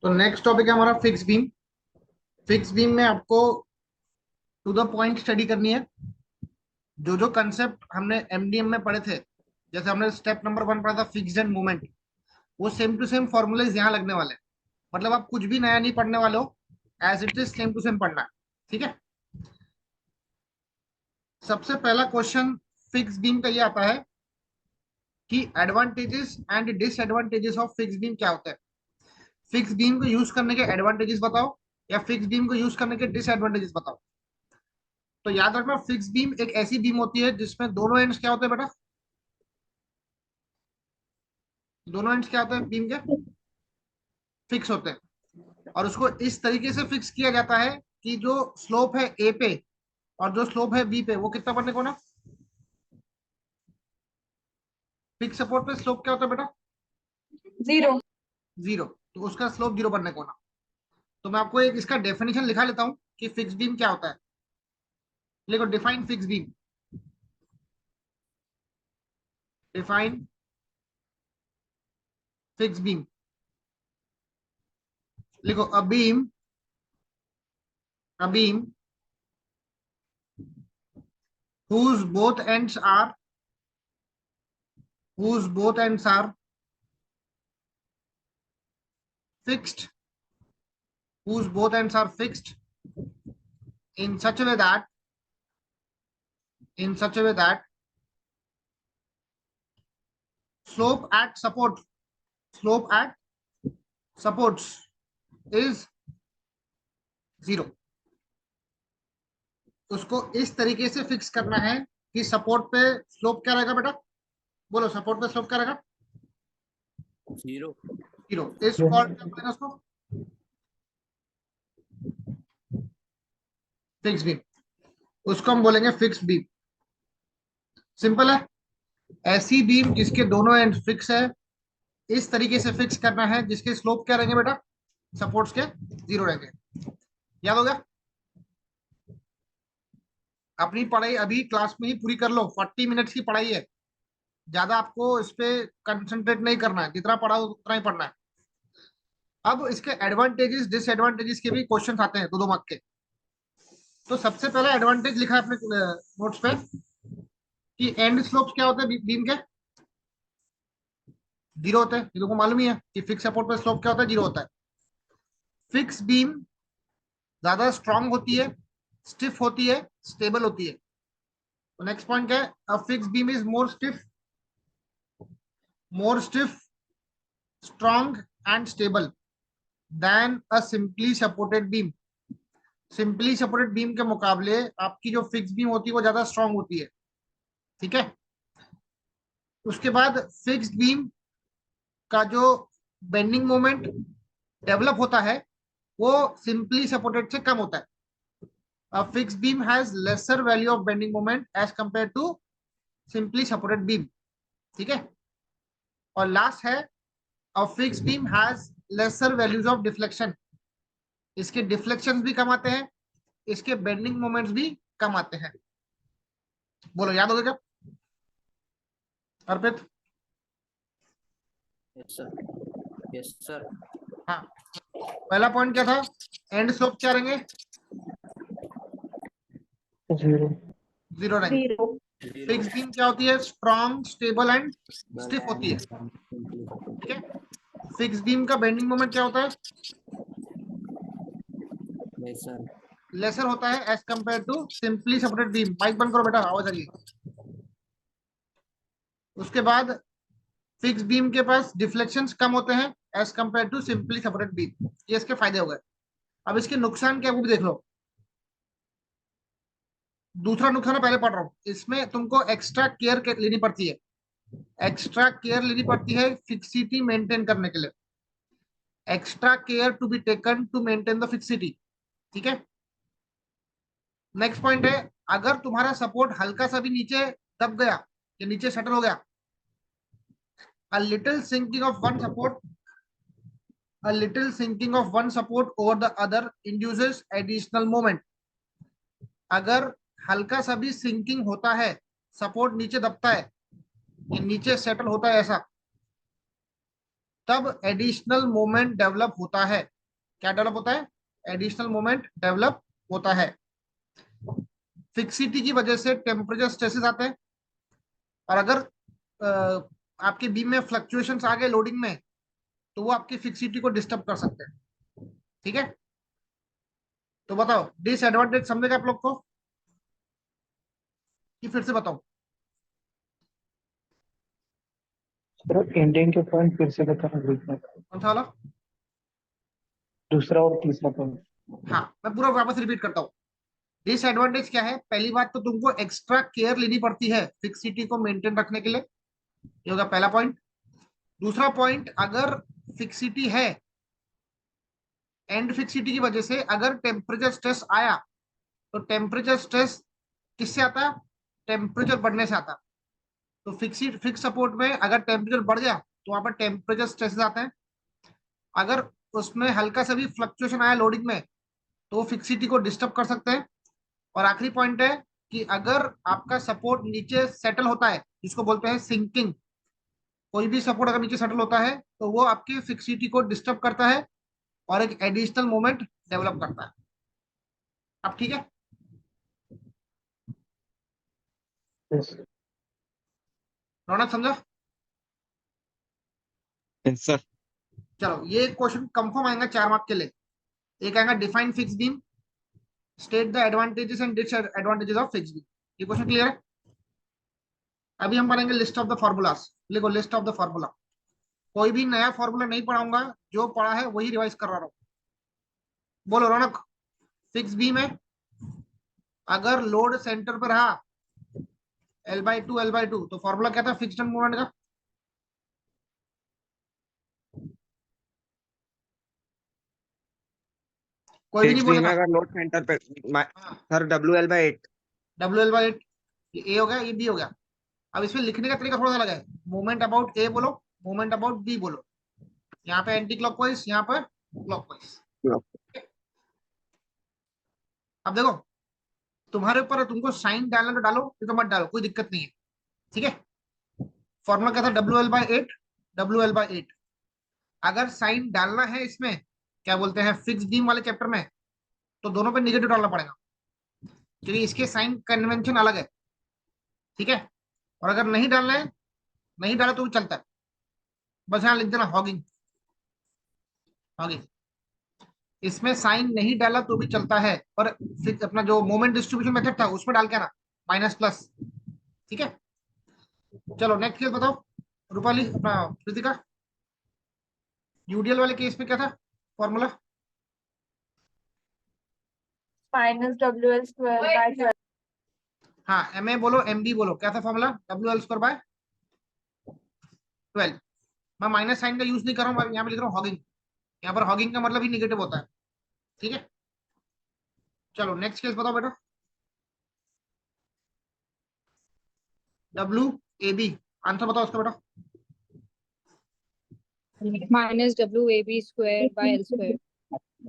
तो next topic है हमारा फिक्स बीम। फिक्स बीम में आपको टू द पॉइंट स्टडी करनी है। जो जो कंसेप्ट हमने एमडीएम में पढ़े थे, जैसे हमने स्टेप नंबर 1 पढ़ा था फिक्स्ड एंड मूवमेंट, वो सेम टू सेम फॉर्मूलेज यहाँ लगने वाले हैं। मतलब आप कुछ भी नया नहीं पढ़ने वाले हो, as it is same to same पढ़ना है। ठीक है। सबसे पहला क्वेश्चन फिक्स बीम का ये आता है कि advantages and disadvantages of fix beam क्या होते हैं। फिक्स बीम को यूज करने के एडवांटेजेस बताओ या फिक्स बीम को यूज करने के डिसएडवांटेजेस बताओ। तो याद रखना, फिक्स बीम एक ऐसी बीम होती है जिसमें दोनों एंड्स क्या होते हैं बेटा? दोनों एंड्स क्या होते हैं बीम के? फिक्स होते हैं। और उसको इस तरीके से फिक्स किया जाता है कि जो स्लोप है ए पे और जो स्लोप है बी पे वो कितना बनने को ना। फिक्स सपोर्ट पे स्लोप क्या होता है बेटा? जीरो। जीरो। तो उसका स्लोप जीरो बनने को ना। तो मैं आपको एक इसका डेफिनेशन लिखा लेता हूं कि फिक्स बीम क्या होता है। लिखो, define fix beam. Define fix beam. लिखो, a beam whose both ends are whose both ends are fixed whose both ends are fixed in such a way that in such a way that slope at support slope at supports is zero। उसको इस तरीके से fix करना है कि support पे slope क्या रहेगा बेटा? बोलो, सपोर्ट पे स्लोप क्या रहेगा? जीरो। जीरो। इस कॉल क्या बोलेंगे उसको? Fix beam. उसको हम बोलेंगे फिक्स बीम। सिंपल है। ऐसी बीम जिसके दोनों एंड फिक्स है, इस तरीके से फिक्स करना है जिसके स्लोप क्या रहेंगे बेटा? सपोर्ट्स के जीरो रहेंगे। याद हो गया? अपनी पढ़ाई अभी क्लास में ही पूरी कर लो। 40 मिनट्स की पढ़ाई है, ज्यादा आपको इस पे कंसंट्रेट नहीं करना है, जितना पढ़ा उतना ही पढ़ना है। अब इसके एडवांटेजेस डिसएडवांटेजेस के भी क्वेश्चन आते हैं 2-2 मार्क के। तो सबसे पहला एडवांटेज लिखा है अपने नोट्स पे कि एंड स्लोप्स क्या होते हैं बीम के? जीरो होते हैं। ये लोगों को मालूम ही है कि फिक्स सपोर्ट पे स्लोप क्या होता है? जीरो होता है। फिक्स बीम ज्यादा स्ट्रांग होती है, स्टिफ होती है, स्टेबल होती है। तो नेक्स्ट पॉइंट क्या है? A fix beam is more stiff strong and stable then a simply supported beam. Simply supported beam के मुकाबले आपकी जो फिक्स बीम होती है वो ज्यादा स्ट्रांग होती है। ठीक है। उसके बाद फिक्स बीम का जो बेंडिंग मोमेंट डेवलप होता है वो सिंपली सपोर्टेड से कम होता है। A fixed beam has lesser value of bending moment as compared to simply supported beam। ठीक है। और लास्ट है, a fixed beam has lesser values of deflection। इसके डिफ्लेक्शन भी कम आते हैं, इसके बेंडिंग मोमेंट्स भी कम आते हैं। बोलो, याद हो गया क्या Arpit? Yes sir. Yes sir. हाँ। पहला पॉइंट क्या था? एंड स्लोप क्या रहेंगे? जीरो। जीरो रहेंगे। जीरो। फिक्स बीम क्या होती है? स्ट्रॉन्ग, स्टेबल एंड स्टिफ होती है। ठीक है। फिक्स बीम का बेंडिंग मोमेंट क्या होता है? Yes sir. लेसर होता है as compare to simply supported beam. Mike बंद करो बेटा, आवाज आ रही है। उसके बाद फिक्स बीम के पास डिफ्लेक्शंस कम होते हैं as compare to simply supported beam. ये इसके फायदे हो गए। अब इसके नुकसान क्या है वो भी देख लो। दूसरा नुकसान पहले पढ़ रहा हूँ। इसमें तुमको एक्स्ट्रा केयर लेनी पड़ती है। एक्स्ट्रा केयर लेनी पड़ती है फिक्सिटी मेंटेन करने के लिए। Extra care to be taken to maintain the fixity. ठीक है। नेक्स्ट पॉइंट है, अगर तुम्हारा सपोर्ट हल्का सा भी नीचे दब गया या नीचे शटर हो गया, a little sinking of one support a little sinking of one support over the other induces additional moment। अगर हल्का सा भी सिंकिंग होता है, सपोर्ट नीचे दबता है या नीचे सेटल होता है ऐसा, तब एडिशनल मोमेंट डेवलप होता है। क्या डेवलप होता है? एडिशनल मोमेंट डेवलप होता है। फिक्सिटी की वजह से टेम्परेचर स्ट्रेसेस आते हैं, और अगर आपके बीम में फ्लक्चुएशंस आ गए लोडिंग में, तो वो आपकी फिक्सिटी को डिस्टर्ब कर सकते हैं। ठीक है, तो बताओ डिसएडवांटेज समझेगा आप लोग को कि फिर से बताओ? सर एंडिंग के पॉइंट फिर से बताना ग्रुप में। कौन सा वाला? दूसरा और तीसरा पॉइंट। हाँ, मैं पूरा वापस रिपीट करता हूँ। डिसएडवांटेज क्या है? पहली बात तो तुमको एक्स्ट्रा केयर लेनी पड़ती है फिक्सिटी को मेंटेन रखने के लिए, ये होगा पहला पॉइंट। दूसरा पॉइंट, अगर फिक्सिटी है, एंड फिक्सिटी की वजह से अगर टेम्परेचर स्ट्रेस आया, तो टेम्परेचर स्ट्रेस किससे आता? टेम्परेचर बढ़ने से आता। तो फिक्स सपोर्ट में अगर टेम्परेचर बढ़ गया तो वहां पर टेम्परेचर स्ट्रेसेस आते हैं। अगर उसमें हल्का सा भी फ्लक्चुएशन आया लोडिंग में, तो वो फिक्सिटी को डिस्टर्ब कर सकते हैं। और आखिरी पॉइंट है कि अगर आपका सपोर्ट नीचे सेटल होता है, जिसको बोलते हैं सिंकिंग, कोई भी सपोर्ट अगर नीचे सेटल होता है तो वो आपकी फिक्सिटी को डिस्टर्ब करता है और एक एडिशनल मोमेंट डेवलप करता है। अब ठीक है, यस रौनक समझा? Yes sir. चलो, ये क्वेश्चन कंफर्म आएगा 4 मार्क के लिए। एक आएगा define fix beam, state the advantages and disadvantages of fix beam. ये क्वेश्चन क्लियर है? अभी हम पढ़ेंगे लिस्ट ऑफ द फॉर्मूलाज। लिखो लिस्ट ऑफ द फॉर्मूला। कोई भी नया फॉर्मूला नहीं पढ़ाऊंगा, जो पढ़ा है वही रिवाइज कर रहा हूं। बोलो रौनक। फिक्स बीम है, अगर लोड सेंटर पर रहा L/2 तो फॉर्मूला क्या था फिक्स्ड मूवमेंट का? कोई भी नहीं फिक्स बीम में बोलेगा। अगर लोड सेंटर पे हाँ, सर WL/8। WL/8। ये ए हो गया, ये बी हो गया। अब इसमें लिखने का तरीका थोड़ा सा अलग है। मूवमेंट अबाउट ए बोलो, मूवमेंट अबाउट बी बोलो। यहाँ पे एंटी क्लॉकवाइज, यहाँ पर क्लॉकवाइज। अब देखो, तुम्हारे ऊपर है, तुमको साइन डालना तो डालो, नहीं तो मत डालो, कोई दिक्कत नहीं है। ठीक है, फॉर्मूला क्या था? WL/8। WL/8 अगर साइन डालना है इसमें, क्या बोलते हैं, फिक्स बीम वाले चैप्टर में, तो दोनों पे निगेटिव डालना पड़ेगा, क्योंकि इसके साइन कन्वेंशन अलग है। ठीक है, और अगर नहीं डालना है, नहीं डाला तो भी चलता है, बस यहाँ लिख देना हॉगिंग। हॉगिंग, इसमें साइन नहीं डाला तो भी चलता है, पर फिर अपना जो मोमेंट डिस्ट्रीब्यूशन मेथड था उसमें डाल के ना, माइनस प्लस। ठीक है, चलो नेक्स्ट केस बताओ रूपाली, अपना कृतिका। यूडीएल वाले केस में क्या था फॉर्मूला? -WL²/12। हाँ, एम ए बोलो, एम बी बोलो, क्या था फॉर्मूला? WL²/12। मैं माइनस साइन का यूज नहीं कर रहा हूँ, यहाँ पे लिख रहा हूँ हॉगिंग। यहाँ पर हॉगिंग का मतलब ही निगेटिव होता है। ठीक है, चलो नेक्स्ट केस बताओ बेटा। WAB, आंसर बताओ उसका बेटा। -WAB²/L²।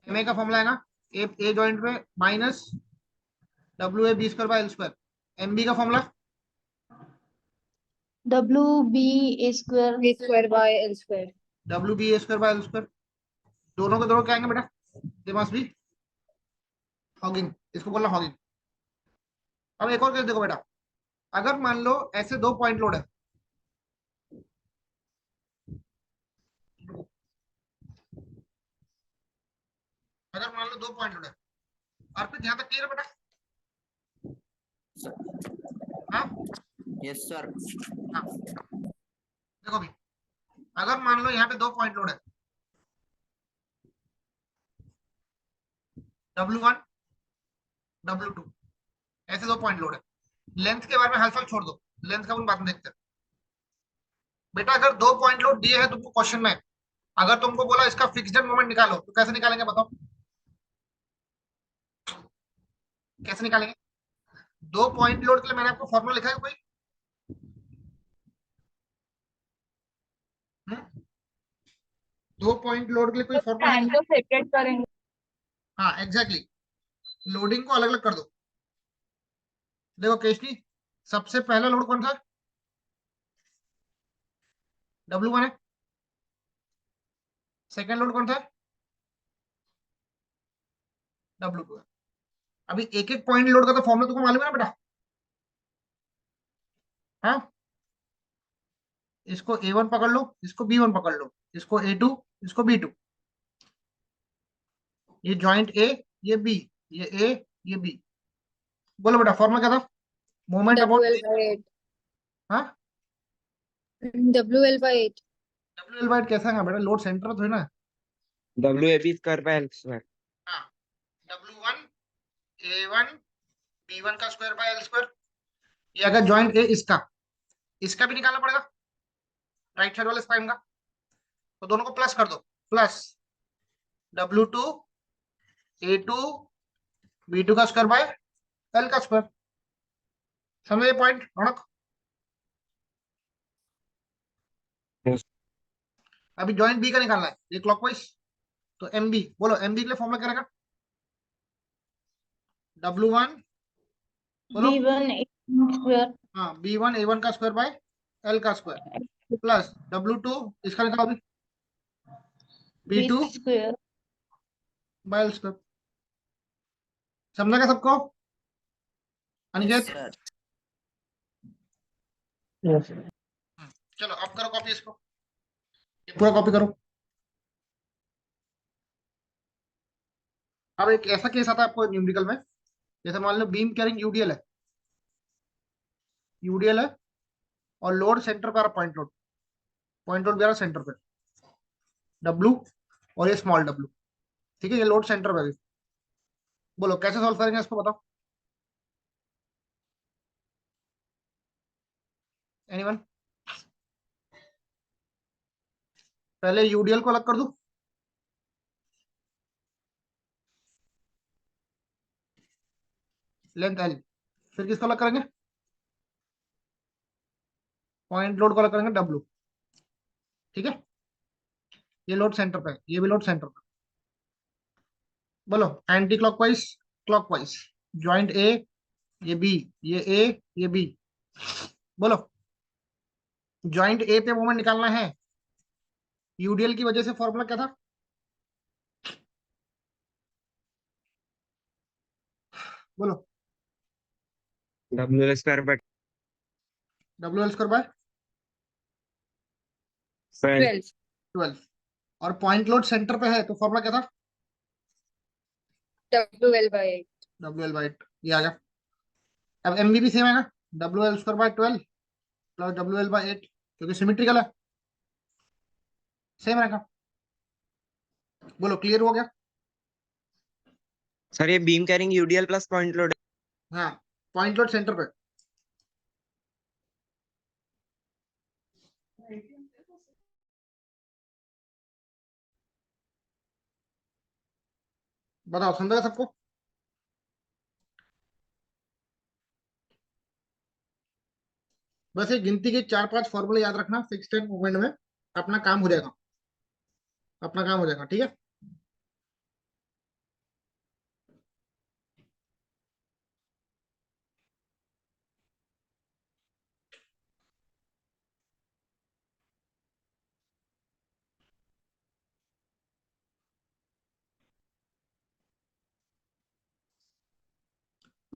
एम ए का फॉर्मूला है ना, ए जॉइंट पे -WAB²/L²। एम बी का फॉर्मूला WB² A²/L²। WBA²/L²। दोनों के दोनों क्या आएंगे बेटा? दे मस्ट बी हॉगिंग, इसको बोलना हॉगिंग। अब एक और केस देखो बेटा, अगर मान लो ऐसे 2 पॉइंट लोड है, अगर मान लो 2 पॉइंट लोड है, और फिर ध्यान तक क्लियर है बेटा? हाँ यस सर। हाँ, देखो भी, अगर मान लो यहाँ पे 2 पॉइंट लोड है, W1 W2, ऐसे 2 पॉइंट लोड है। लेंथ के बारे में हाल छोड़ दो, लेंथ का अपन बाद में देखते हैं। बेटा अगर 2 पॉइंट लोड दिए हैं तुमको क्वेश्चन में, अगर तुमको बोला इसका फिक्स्ड मोमेंट निकालो, तो कैसे निकालेंगे बताओ? कैसे निकालेंगे? 2 पॉइंट लोड के लिए मैंने आपको फॉर्मूला लिखा है कोई? 2 पॉइंट लोड के लिए कोई फॉर्मूला है? को सेपरेट करेंगे। हाँ एग्जैक्टली, लोडिंग को अलग अलग कर दो। देखो केशनी, सबसे पहला लोड कौन था? W1 है। सेकेंड लोड कौन था? W2 है। अभी एक एक पॉइंट लोड का तो फॉर्मूला तुमको मालूम है ना बेटा? हाँ, इसको A1 पकड़ लो, इसको B1 पकड़ लो, इसको A2, इसको B2। ये जॉइंट A, ये B, ये A, ये B। बोलो बेटा फॉर्मूला क्या था? Moment about WL by 8. हाँ, WL by 8. WL/8 कैसा है बेटा? लोड सेंटर में थोड़ी ना है। WAB square by L square. हाँ, W1 A1 B1 का स्क्वायर बाय L स्क्वायर। ये अगर जॉइंट A इसका भी निकालना पड़ेगा, राइट साइड वाले स्पाइन का, तो दोनों को प्लस कर दो, प्लस W2 A2 B2 का स्क्वायर बाय L का स्क्वायर। समझे ये पॉइंट रौनक? Yes. अभी जॉइंट बी का निकालना है, ये क्लॉकवाइज, तो एम बी, बोलो एम बी के लिए फॉर्मूला क्या रहेगा? W1 बोलो, B1 square हाँ B1 A1 का स्क्वायर बाय L का स्क्वायर, प्लस W2 इसका निकालो अभी, B2 B square. By L square. समझा क्या सबको? Yes, Aniket sir. Yes. चलो अब करो कॉपी इसको, ये पूरा कॉपी करो। अब एक ऐसा केस आता है आपको न्यूमेरिकल में, जैसे मान लो बीम कैरिंग यूडीएल है, यूडीएल है और लोड सेंटर पर, पॉइंट लोड भी आ रहा सेंटर पे, डब्लू और ये स्मॉल डब्लू, ठीक है, ये लोड सेंटर पे भी। बोलो कैसे सॉल्व करेंगे इसको, बताओ एनीवन? पहले यूडीएल को अलग कर दूं, लेंथ एल, फिर किसको अलग करेंगे? पॉइंट लोड को अलग करेंगे डब्लू, ठीक है। ये लोड सेंटर पे, ये भी लोड सेंटर पे। बोलो एंटी क्लॉकवाइज, क्लॉकवाइज, ज्वाइंट ए, ये बी, ये ए, ये बी। बोलो ज्वाइंट ए पे मोमेंट निकालना है, यूडीएल की वजह से फॉर्मूला क्या था? बोलो WL square by W L square by 12। 12. 12। और पॉइंट लोड सेंटर पे है तो फॉर्मूला क्या था? WL by 8. WL/8, ये आ गया। अब एमबी भी सेम है ना, WL² बाय 12 प्लस WL/8, क्योंकि सिमेट्रिकल है, सेम रहेगा। बोलो क्लियर हो गया? सर ये beam carrying UDL plus point load. हाँ, पॉइंट लोड सेंटर पे। बताओ समझा सबको? बस ये गिनती के 4-5 फॉर्मूले याद रखना, फिक्स्ड एंड मूवमेंट में अपना काम हो जाएगा, अपना काम हो जाएगा, ठीक है।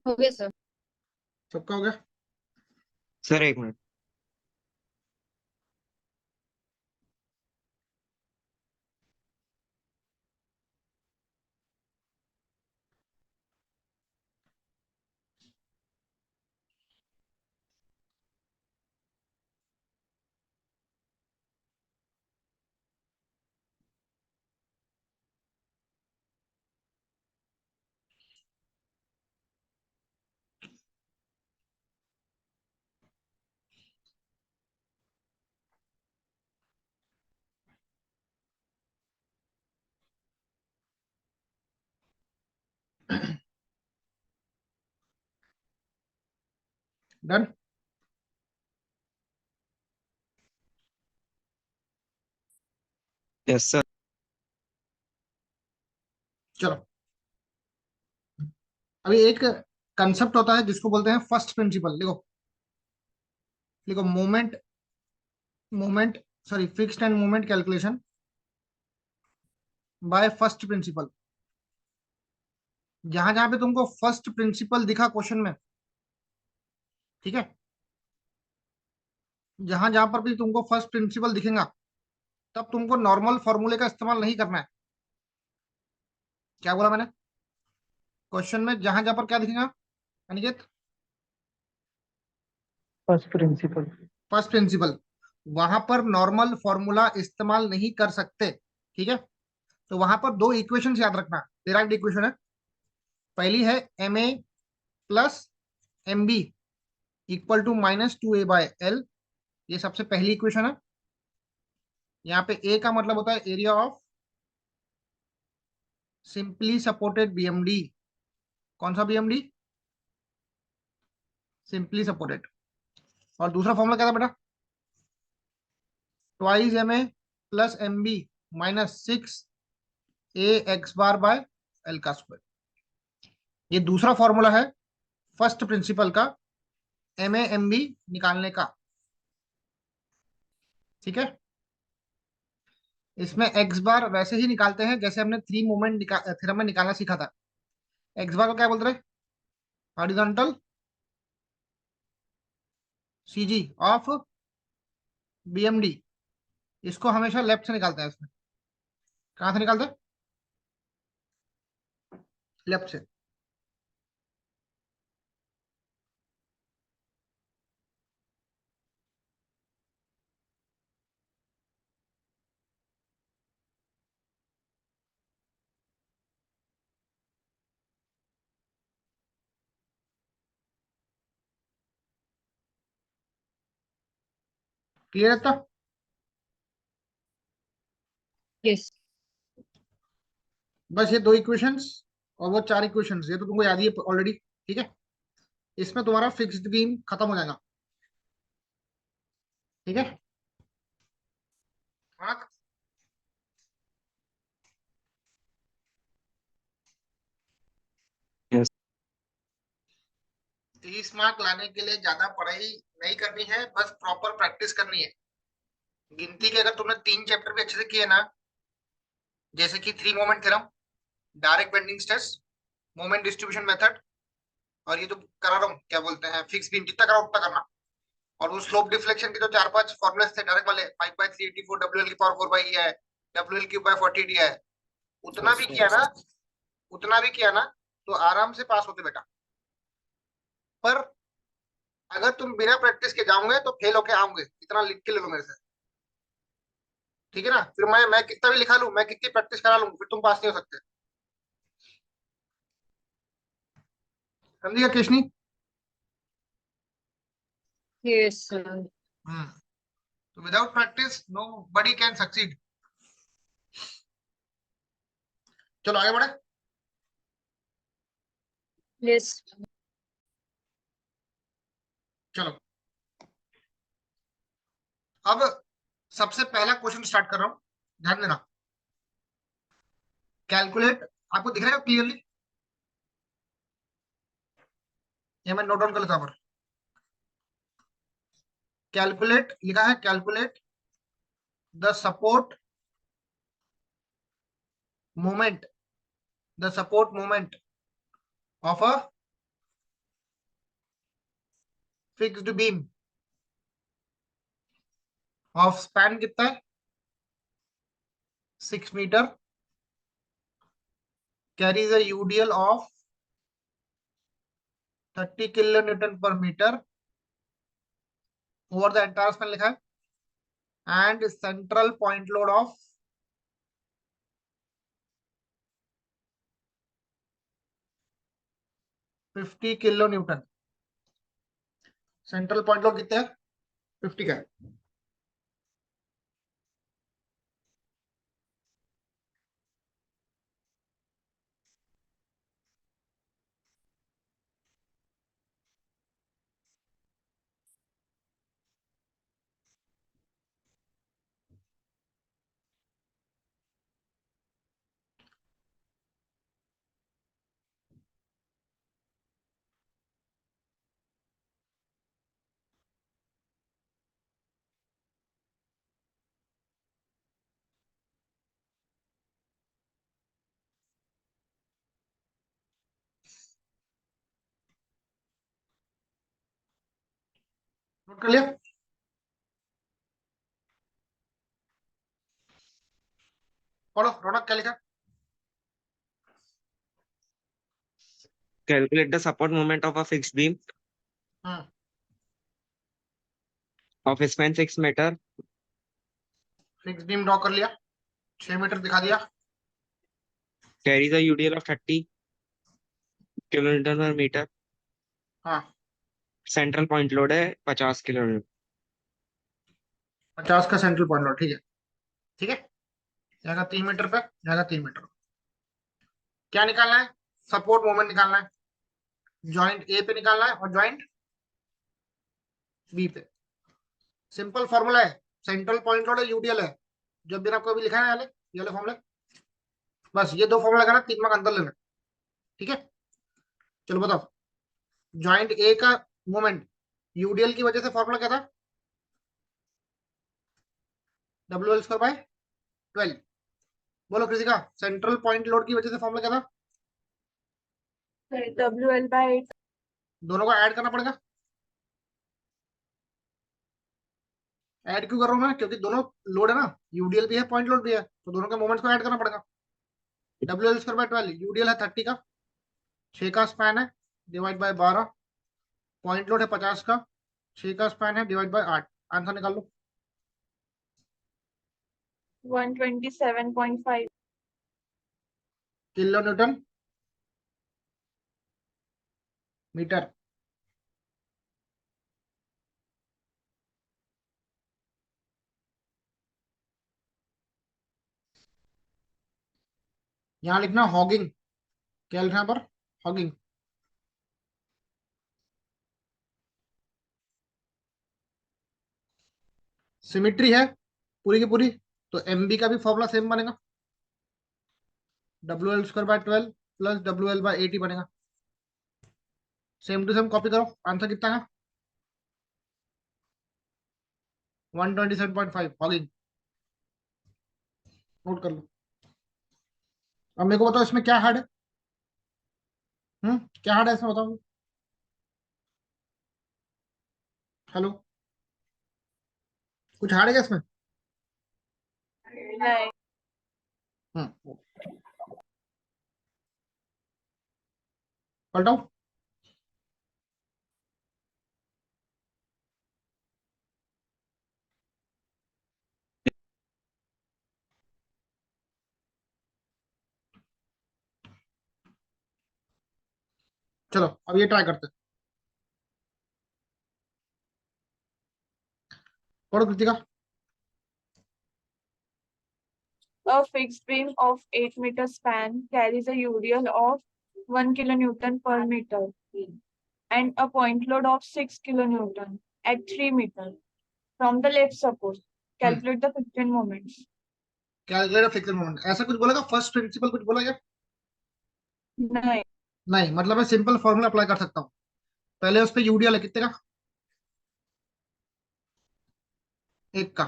हो गया सर. सबका हो गया? सर एक मिनट। डन। Yes sir. चलो अभी एक कंसेप्ट होता है जिसको बोलते हैं फर्स्ट प्रिंसिपल। लिखो, लिखो moment, moment sorry fixed end moment calculation by first principle. जहां जहां पे तुमको फर्स्ट प्रिंसिपल दिखा क्वेश्चन में, ठीक है, जहां जहां पर भी तुमको फर्स्ट प्रिंसिपल दिखेगा, तब तुमको नॉर्मल फॉर्मूले का इस्तेमाल नहीं करना है। क्या बोला मैंने? क्वेश्चन में जहां जहां पर क्या दिखेगा Aniket? First principle. First principle, वहां पर नॉर्मल फॉर्मूला इस्तेमाल नहीं कर सकते, ठीक है। तो वहां पर दो इक्वेशन याद रखना, डिराइव्ड इक्वेशन है। पहली है M A plus M B equal to -2a/l, ये सबसे पहली इक्वेशन है। यहाँ पे ए का मतलब होता है area of simply supported BMD. कौन सा बीएमडी? Simply supported. और दूसरा फॉर्मूला क्या था बेटा? Twice M A plus M B -6 a x बार/l का स्क्वायर। ये दूसरा फॉर्मूला है फर्स्ट प्रिंसिपल का, एम ए एम बी निकालने का, ठीक है। इसमें एक्स बार वैसे ही निकालते हैं जैसे हमने थ्री मोमेंट थ्योरम में निकालना सीखा था। एक्स बार को क्या बोलते हैं? Horizontal CG of BMD. इसको हमेशा लेफ्ट से निकालते हैं। इसमें कहां से निकालते हैं? लेफ्ट से। क्लियर है तो? Yes. बस ये दो इक्वेशंस और वो चार इक्वेशंस, ये तो तुमको याद ही है ऑलरेडी, ठीक है। इसमें तुम्हारा फिक्स्ड बीम खत्म हो जाएगा, ठीक है। हाँ, 30 मार्क लाने के लिए ज्यादा पढ़ाई नहीं करनी है, बस प्रॉपर प्रैक्टिस करनी है। गिनती के अगर तुमने 3 चैप्टर भी अच्छे से किए ना, जैसे कि three moment theorem, direct bending stress, moment distribution method, और ये जो करा रहा हूँ क्या बोलते हैं फिक्स बीम, जितना करा उतना करना। और वो स्लोप डिफ्लेक्शन के जो 4-5 फॉर्मुले थे डायरेक्ट वाले, 5/384 WL की पावर 4/E है, WL3/40D है, उतना भी किया ना, उतना भी किया ना, तो आराम से पास होते बेटा। पर अगर तुम बिना प्रैक्टिस के जाओगे तो फेल होके आओगे, इतना लिख के ले लो मेरे से, ठीक है ना। फिर मैं कितना भी लिखा लूं, मैं कितनी प्रैक्टिस करा लूं, फिर तुम पास नहीं हो सकते। समझिएगा कृष्णी? Yes, sir. तो without practice nobody can succeed. चलो आगे बढ़े। Yes. चलो अब सबसे पहला क्वेश्चन स्टार्ट कर रहा हूं, ध्यान देना। कैलकुलेट, आपको दिख रहा है क्लियरली? ये मैं नोट डाउन कर लेता हूं। कैलकुलेट लिखा है, calculate the support moment, the support moment of a fixed beam of span कितना है? 6 metre, carries a UDL of 30 kN/m over the entire span लिखा है, and central point load of 50 kN। Central point load कितना है? 50 का है। Note कर लिया? पढ़ो रौनक, क्या लिखा? Calculate the support moment of a fixed beam हाँ, of span 6 meter. Fix beam draw कर लिया, 6 मीटर दिखा दिया। Carries a UDL of 30 kilonewton per meter. हाँ, सेंट्रल पॉइंट लोड है 50 किलोन्यूटन। 50 का सेंट्रल पॉइंट लो, ठीक है। ठीक है, जाएगा 3 मीटर पे, जाएगा 3 मीटर। क्या निकालना है? सपोर्ट मोमेंट निकालना है। जॉइंट ए पे निकालना है और जॉइंट बी पे। सिंपल फॉर्मूला है, सेंट्रल पॉइंट लोड है, यूडीएल है। जब भी आपको अभी लिखा है ये वाले फॉर्मूले, बस ये 2 फॉर्मूला लगाना, 3 मार्क अंदर लेना। ठीक है, चलो बताओ। जॉइंट ए का मोमेंट यूडीएल की वजह से फॉर्मूला क्या था? WL²/12। बोलो कृतिका, सेंट्रल पॉइंट लोड की वजह से फॉर्मूला क्या था? WL/8। दोनों को ऐड करना पड़ेगा। ऐड क्यों कर रहा हूं मैं? क्योंकि दोनों लोड है ना, यूडीएल भी है, पॉइंट लोड भी है, तो दोनों के मोमेंट्स को ऐड करना पड़ेगा। WL²/12, यूडीएल है 30 का, 6 का स्पैन है, डिवाइड बाय 12, पॉइंट लोड है 50 का, 6 का स्पैन है, डिवाइड बाय 8। आंसर निकाल लो। 127.5। Kilo newton metre. यहाँ लिखना हॉगिंग। क्या लिखना पर? हॉगिंग। सिमिट्री है पूरी की पूरी, तो एमबी का भी फॉर्मूला सेम बनेगा, WL²/12 प्लस WL/8 ही बनेगा। सेम टू सेम कॉपी करो। आंसर कितना है? 127.5 हॉगिंग। नोट कर लो। अब मेरे को बताओ इसमें क्या हार्ड है? क्या हार्ड है इसमें, बताओ। हेलो, कुछ हार्ड है क्या इसमें? नहीं। हम्म, पलटाओ। चलो अब ये ट्राई करते हैं। पढ़ो Kritika. A fixed beam of 8 meter span carries a UDL of 1 kilonewton per meter and a point load of 6 kilonewton at 3 meter from the left support. Calculate the friction moments. Calculate fixed moment, ऐसा कुछ बोलेगा? First principle कुछ बोला क्या? नहीं। नहीं, मतलब मैं सिंपल फॉर्मूला अप्लाई कर सकता हूँ। पहले उस पे यूडीएल है कितने का? 1 का।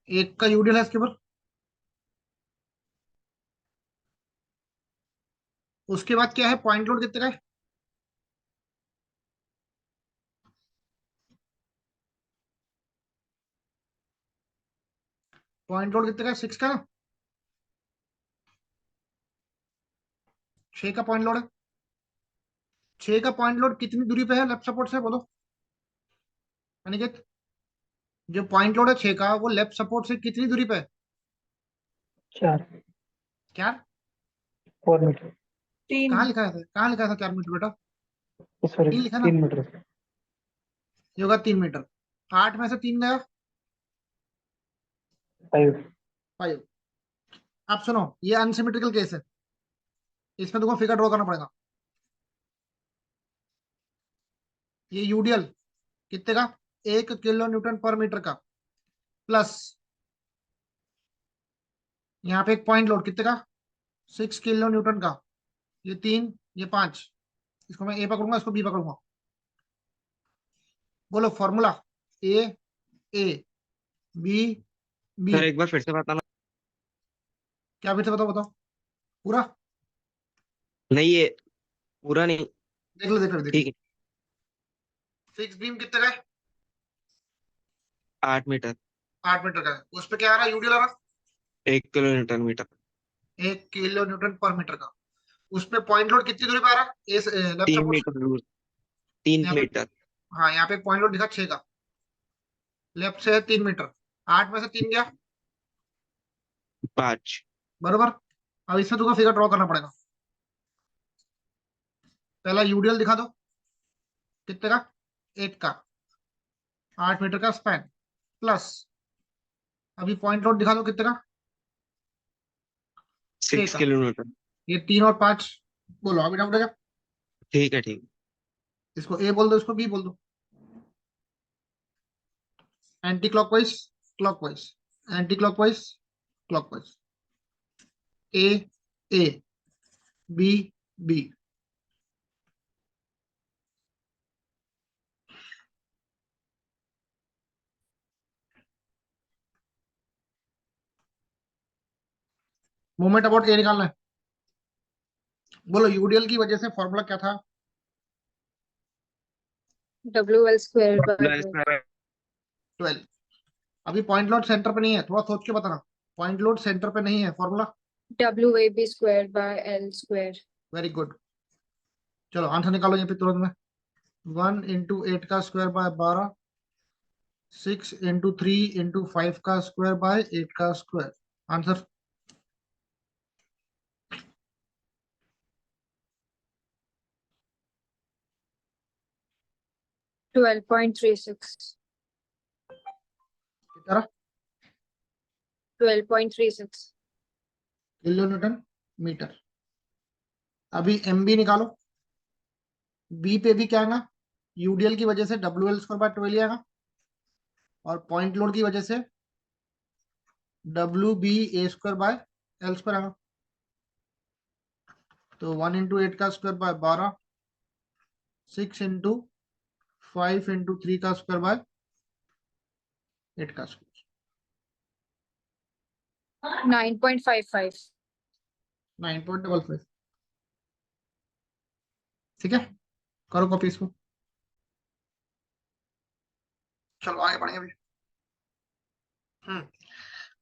1 का यूडीएल है इसके ऊपर। उसके बाद क्या है? पॉइंट लोड कितने का है? पॉइंट लोड कितने का है? 6 का ना? 6 का पॉइंट लोड है। 6 का पॉइंट लोड कितनी दूरी पे है लेफ्ट सपोर्ट से, बोलो अनिकेत। जो पॉइंट लोड है 6 का, वो लेफ्ट सपोर्ट से कितनी दूरी पे है? 4 क्या? 4 मीटर। कहाँ 3। लिखा है? कहाँ लिखा था 4 मीटर बेटा? सॉरी 3 लिखा ना? 3 मीटर। ये होगा 3 मीटर। 8 में से 3 गया 5। 5। अब सुनो, ये अनसिमेट्रिकल केस है, इसमें तुमको फिगर ड्रॉ करना पड़ेगा। ये यूडीएल कितने का? 1 किलो न्यूटन पर मीटर का, प्लस यहाँ पे एक पॉइंट लोड कितने का? 6 किलो न्यूटन का। ये 3, ये 5। इसको मैं ए पकड़ूंगा, इसको बी पकड़ूंगा। बोलो formula. A, A, B, B. Sir एक बार फिर से बताना। क्या फिर से बताओ, बताओ पूरा। नहीं, ये पूरा नहीं। देख लो, देख लो, देख लो। ठीक है। फिक्स बीम कितने का है? 8 मीटर, 8 मीटर का है। उस पे क्या आ रहा है? यूडीएल आ रहा 1 किलो न्यूटन मीटर, है 1 किलो न्यूटन पर मीटर का। उस पे पॉइंट लोड कितनी दूरी पे आ रहा है? इस लेफ्ट 3 सपोर्ट मीटर दूर, 3 यहाँ पे। मीटर, हाँ, यहाँ पे पॉइंट लोड दिखा 6 का, लेफ्ट से है 3 मीटर, 8 में से 3 गया, 5, बरोबर। अब इसमें तुमको फिगर ड्रॉ करना पड़ेगा। पहला यूडीएल दिखा दो, कितने का? 8 का, 8 मीटर का स्पैन, प्लस अभी पॉइंट लोड दिखा दो कितने का? 6 6 का। Kilo Newton. ये 3 और 5, बोलो अभी डाउट है क्या? ठीक है, ठीक। इसको ए बोल दो, इसको बी बोल दो। Anticlockwise, clockwise, anticlockwise, clockwise. A, A, B, B. Moment about A निकालना है। बोलो यूडीएल की वजह से फॉर्मूला क्या था? WL square by W L square 12। अभी पॉइंट लोड सेंटर पे नहीं है, थोड़ा सोच के बताना। पॉइंट लोड सेंटर पे नहीं है formula. WAB square by L square. Very good. चलो आंसर निकालो यहाँ पे तुरंत में। 1 × 8 का स्क्वायर बाय 12, 6 × 3 × 5 का स्क्वायर बाय 8 का स्क्वायर। आंसर 12.36. कितना? 12.36. Kilo newton metre. अभी एमबी निकालो। बी पे भी क्या आएगा? यूडीएल की वजह से WL स्क्वायर बाय 12 आएगा, और पॉइंट लोड की वजह से WB A square by L square आएगा। तो 1 × 8 का स्क्वायर बाय 12, 6 × 5 × 3 का स्क्वायर बाय 8 का स्क्वायर। 9.55. 9.55। ठीक है, करो कॉपी इसको। चलो आगे बढ़ेंगे अभी।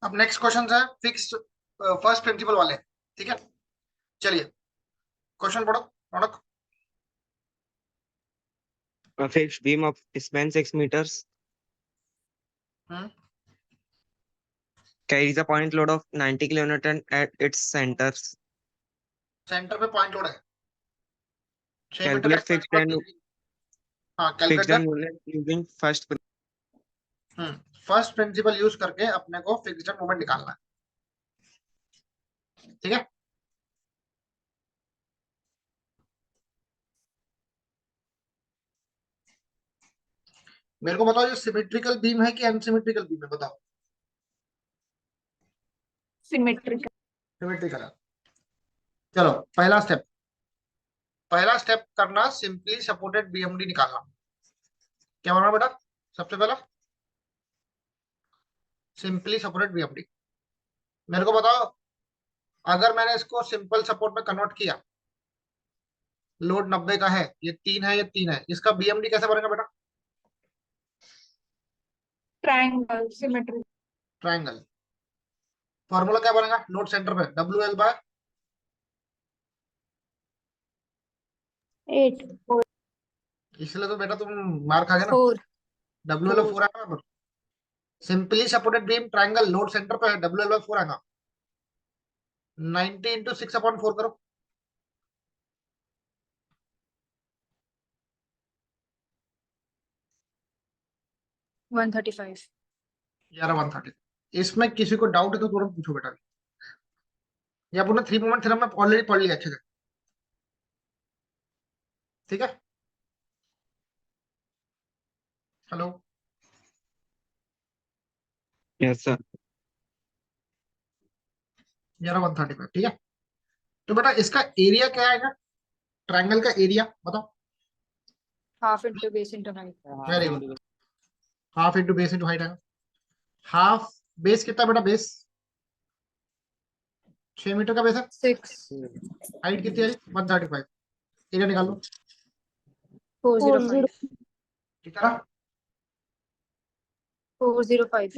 अब नेक्स्ट क्वेश्चन है फिक्स फर्स्ट प्रिंसिपल वाले। ठीक है, चलिए क्वेश्चन पढ़ो रौनक। A fixed beam of span 6 meters hmm carries a point load of 90 kilonewton at its centers. Centre पे पॉइंट लोड है 6 मीटर Calculate का fixed स्क्वायर and लोड। हाँ, कैलकुलेट fixed कर। and moment using first. First principle use करके अपने को fixed moment निकालना है। ठीक है, मेरे को बताओ ये सिमेट्रिकल बीम है कि अनसिमेट्रिकल बीम है? बताओ। सिमेट्रिकल। सिमेट्रिकल है। चलो पहला स्टेप करना, सिंपली सपोर्टेड बीएमडी निकालना। क्या बनाना बेटा? सबसे पहला सिंपली सपोर्टेड बीएमडी। मेरे को बताओ, अगर मैंने इसको सिंपल सपोर्ट में कन्वर्ट किया, लोड 90 का है, ये 3 है, ये 3 है, इसका बीएमडी कैसे बनेगा बेटा? Triangle symmetric. ट्रायंगल। फॉर्मूला क्या बनेगा लोड सेंटर पे? WL by 8. इसलिए तो बेटा तुम मार खा गए ना। 4. WL 4 आएगा। Simply supported beam triangle load centre पे है, WL 4 आएगा। 90 × 6/4 करो। 135. 130। इसमें किसी को डाउट है तो तुरंत पूछो बेटा। ये अपने 3 मोमेंट थ्योरम में ऑलरेडी पढ़ लिया अच्छे से। ठीक है, हेलो। Yes, sir. 135। ठीक है, तो बेटा इसका एरिया क्या आएगा? ट्रायंगल का एरिया बताओ। Half into base into height. Very good. Half into base into height आएगा। हाफ बेस कितना बेटा? बेस 6 मीटर का बेस है। 6. हाइट कितनी है? 135। एरिया निकाल लो। 405. ठीक है ना? 405.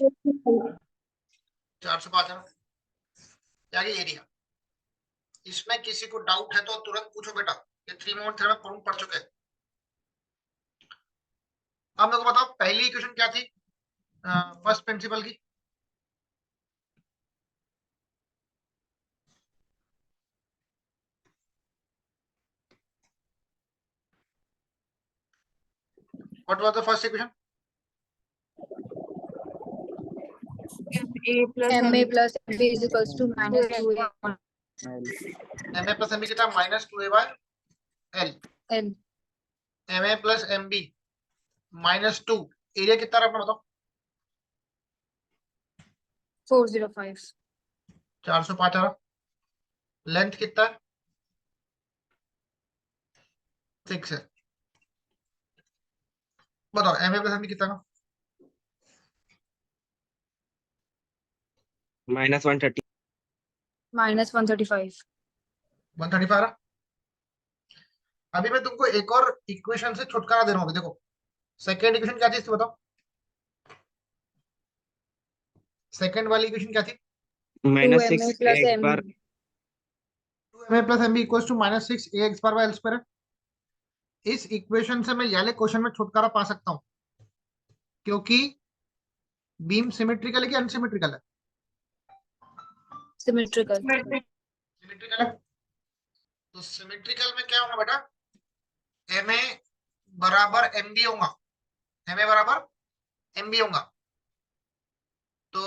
405 है ना? आगे एरिया। इसमें किसी को डाउट है तो तुरंत पूछो बेटा, ये 3 मोमेंट थ्योरम पढ़ चुके हैं। अब मेरे को बताओ पहली इक्वेशन क्या थी फर्स्ट प्रिंसिपल की? What was the first equation? A plus MA MB. plus MB is equals to minus 2A M A plus M B कितना? Minus 2a by L. L. M A plus M B -2। Area कितना रहा अपना बताओ? 405. 405 आ रहा। Length कितना है? 6 है। बताओ M A plus M B कितना का? -130। Minus 135. 135 आ रहा। अभी मैं तुमको एक और इक्वेशन से छुटकारा दे रहा हूँ। अभी देखो सेकेंड इक्वेशन क्या थी इससे बताओ? सेकेंड वाली इक्वेशन क्या थी? -6 2MA plus x MB. Bar 2ma plus M B equals to -6 ax bar by L square है। इस इक्वेशन से मैं ये वाले क्वेश्चन में छुटकारा पा सकता हूँ क्योंकि बीम सिमेट्रिकल है कि अनसिमेट्रिकल है? Symmetrical. सिमेट्रिकल है। तो सिमेट्रिकल में क्या होगा बेटा? एम ए बराबर एम बी होगा। एम ए बराबर एम बी होगा। तो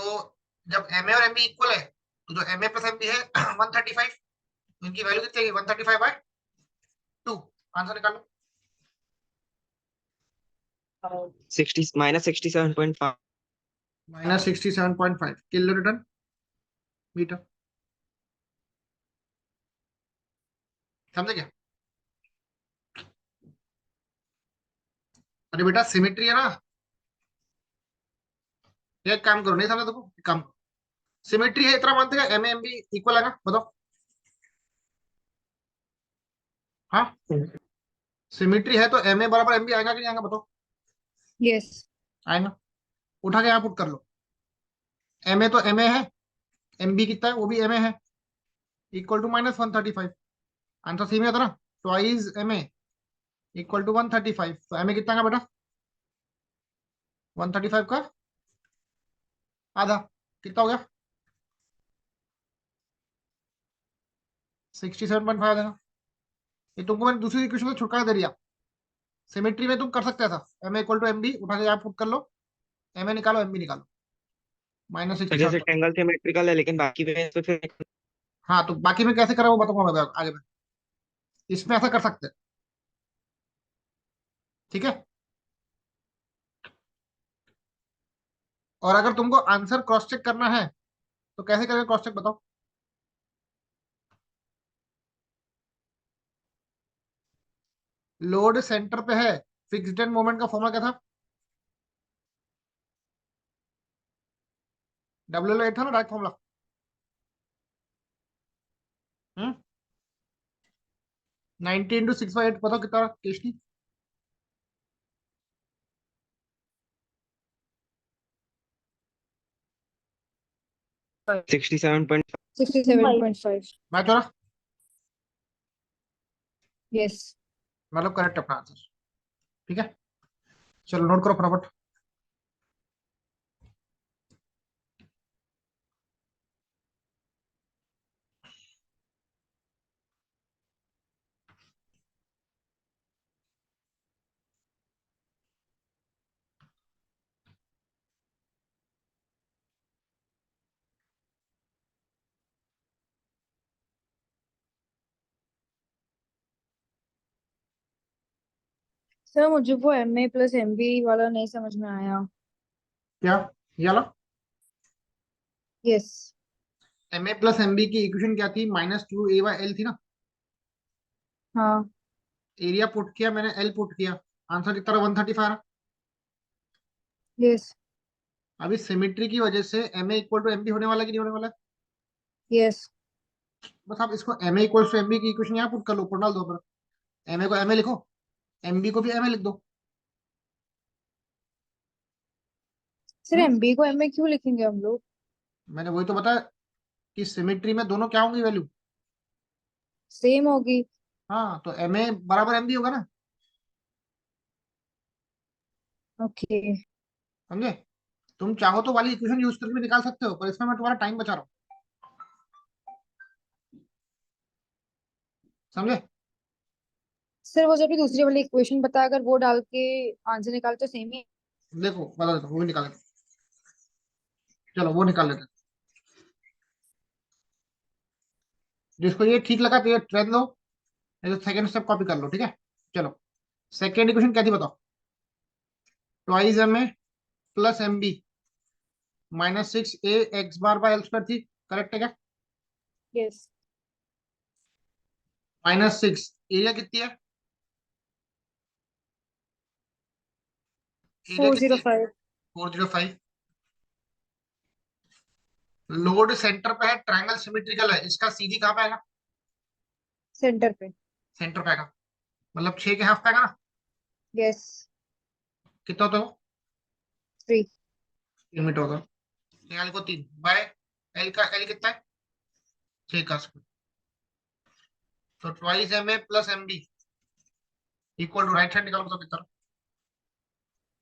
जब एम ए और एम बी इक्वल है तो जो M A plus M B है 135, इनकी वैल्यू कितनी है? 135/2। आंसर निकालो। 60 -67.5। -67.5 किलो न्यूटन मीटर। समझे क्या? अरे बेटा सिमेट्री है ना। एक काम करो, नहीं समझा तो एक काम करो, सिमेट्री है इतना मानते हैं M A M B equal है ना? बताओ। हाँ सिमेट्री है तो एम ए बराबर एम बी आएगा कि नहीं आएगा बताओ? Yes. आएगा। उठा के यहाँ पुट कर लो। एम ए तो एम ए है, एम बी कितना है? वो भी एम ए है, इक्वल टू -135। आंसर सेम ही आता ना, twice M A equal to 135। तो एम ए कितना का बेटा? 135 का आधा कितना हो गया? 67.5 देना। ये तुमको मैंने दूसरी इक्वेशन से छुटकारा दे दिया। सिमेट्री में तुम कर सकते था M A equal to M B, उठा के यहाँ पुट कर लो, एम ए निकालो एम बी निकालो, तो जैसे -67। ट्रायंगल सिमेट्रिकल है लेकिन बाकी में तो फिर हाँ तो बाकी में कैसे करा वो बताऊंगा मैं आगे में। इसमें ऐसा कर सकते हैं, ठीक है? और अगर तुमको आंसर क्रॉस चेक करना है तो कैसे करेंगे क्रॉस चेक बताओ? लोड सेंटर पे है, फिक्स्ड एंड मोमेंट का फॉर्मूला क्या था? WL8 था ना डायरेक्ट फॉर्मूला। 90 × 6/8 बताओ कितना केशनी? 67.5। 67.5. मैच हो रहा? Yes. मतलब करेक्ट अपना आंसर। ठीक है चलो नोट करो फटाफट। सर मुझे वो MA plus MB वाला नहीं समझ में आया. क्या ये वाला? Yes. M A plus M B की इक्वेशन क्या थी? -2a/L थी ना। हाँ. एरिया पुट किया मैंने, एल पुट किया, आंसर कितना? 135 रहा। Yes. अभी सिमेट्री की वजह से M A equal to M B होने वाला कि नहीं होने वाला है? Yes. बस आप इसको M A equal to M B की इक्वेशन यहाँ पुट कर लो, ऊपर डाल दो। एम ए को एम ए लिखो, एम बी को भी एम ए लिख दो। सर एमबी को एम में क्यों लिखेंगे हम लोग? मैंने वही तो बताया कि सिमेट्री में दोनों क्या होंगी वैल्यू। सेम होगी। हाँ, तो एम ए बराबर एम बी होगा ना। ओके। समझे? तुम चाहो तो वाली इक्वेशन यूज करके भी निकाल सकते हो, पर इसमें मैं तुम्हारा टाइम बचा रहा हूँ। समझे? सर वो जब भी दूसरी वाली इक्वेशन बता, अगर वो डाल के आंसर निकाल तो सेम ही। देखो बता देता हूँ, वो भी निकाल लेते हैं। चलो वो निकाल लेते हैं। जिसको ये ठीक लगा तो ये ट्रेन लो, नहीं तो सेकंड स्टेप कॉपी कर लो, ठीक है। चलो, सेकेंड इक्वेशन क्या थी बताओ। Twice M A plus M B minus 6 A X bar by L square थी, करेक्ट है क्या? यस। -6 एरिया कितनी है? एरिया फोर कितनी जीरो है? फाइव 405। लोड सेंटर पे है, ट्रायंगल सिमेट्रिकल है, इसका सीधी कहाँ पे आएगा? सेंटर पे। सेंटर पे आएगा, मतलब 6 के हाफ पे आएगा ना। यस। कितना होता है वो? 3। 3 मीटर होता है। एल को 3 बाय एल का एल कितना है? 6 का स्क्वायर। तो twice M A plus M B equal to, right side निकालो तो कितना?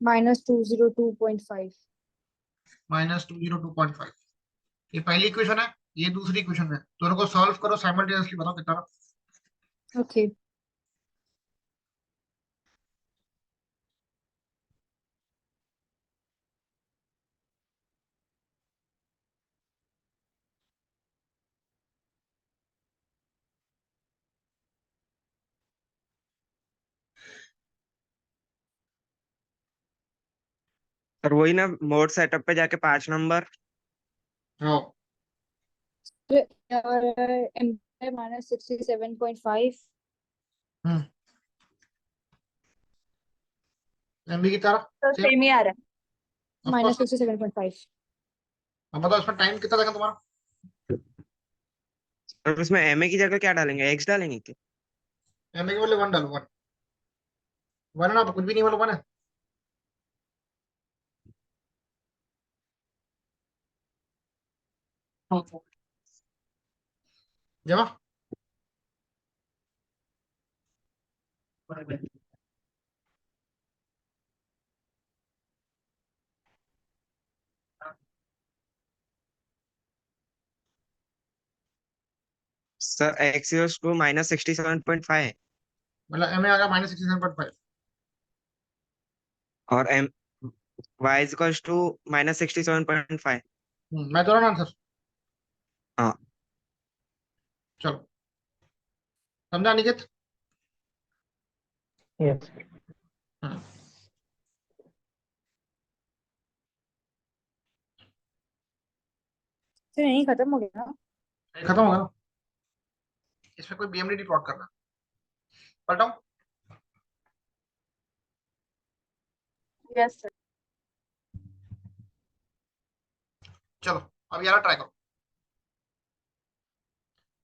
-202.5। -202.5। ये पहली इक्वेशन है, ये दूसरी इक्वेशन है, दोनों को सॉल्व करो साइमल्टेनियसली, बताओ कितना? ओके। और वही ना, मोड सेटअप पे जाके 5 नंबर। हाँ, और एम -67.5। हम्म, एम बी की तरह तो सेम। सेम ही आ रहा है। Of course. -67.5। अब बताओ इसमें टाइम कितना लगेगा तुम्हारा? और उसमें एम ए की जगह क्या डालेंगे, एक्स डालेंगे क्या? एम ए के बोले 1 डालो, 1। 1 है ना, तो कुछ भी नहीं बोलो, 1 है। जमा। सर एक्स इक्वल्स टू -67.5 मतलब एम ए आ गया -67.5। और एम वाई इक्वल्स टू -67.5। मैं तो रहा ना आंसर। हाँ। चलो, समझा निकेत? यस। हाँ, सर नहीं खत्म हो गया ना? ये खत्म होगा ना। इसमें कोई बीएमडी प्लॉट करना, पलटाऊं? Yes sir. चलो, अब यार ट्राई करो।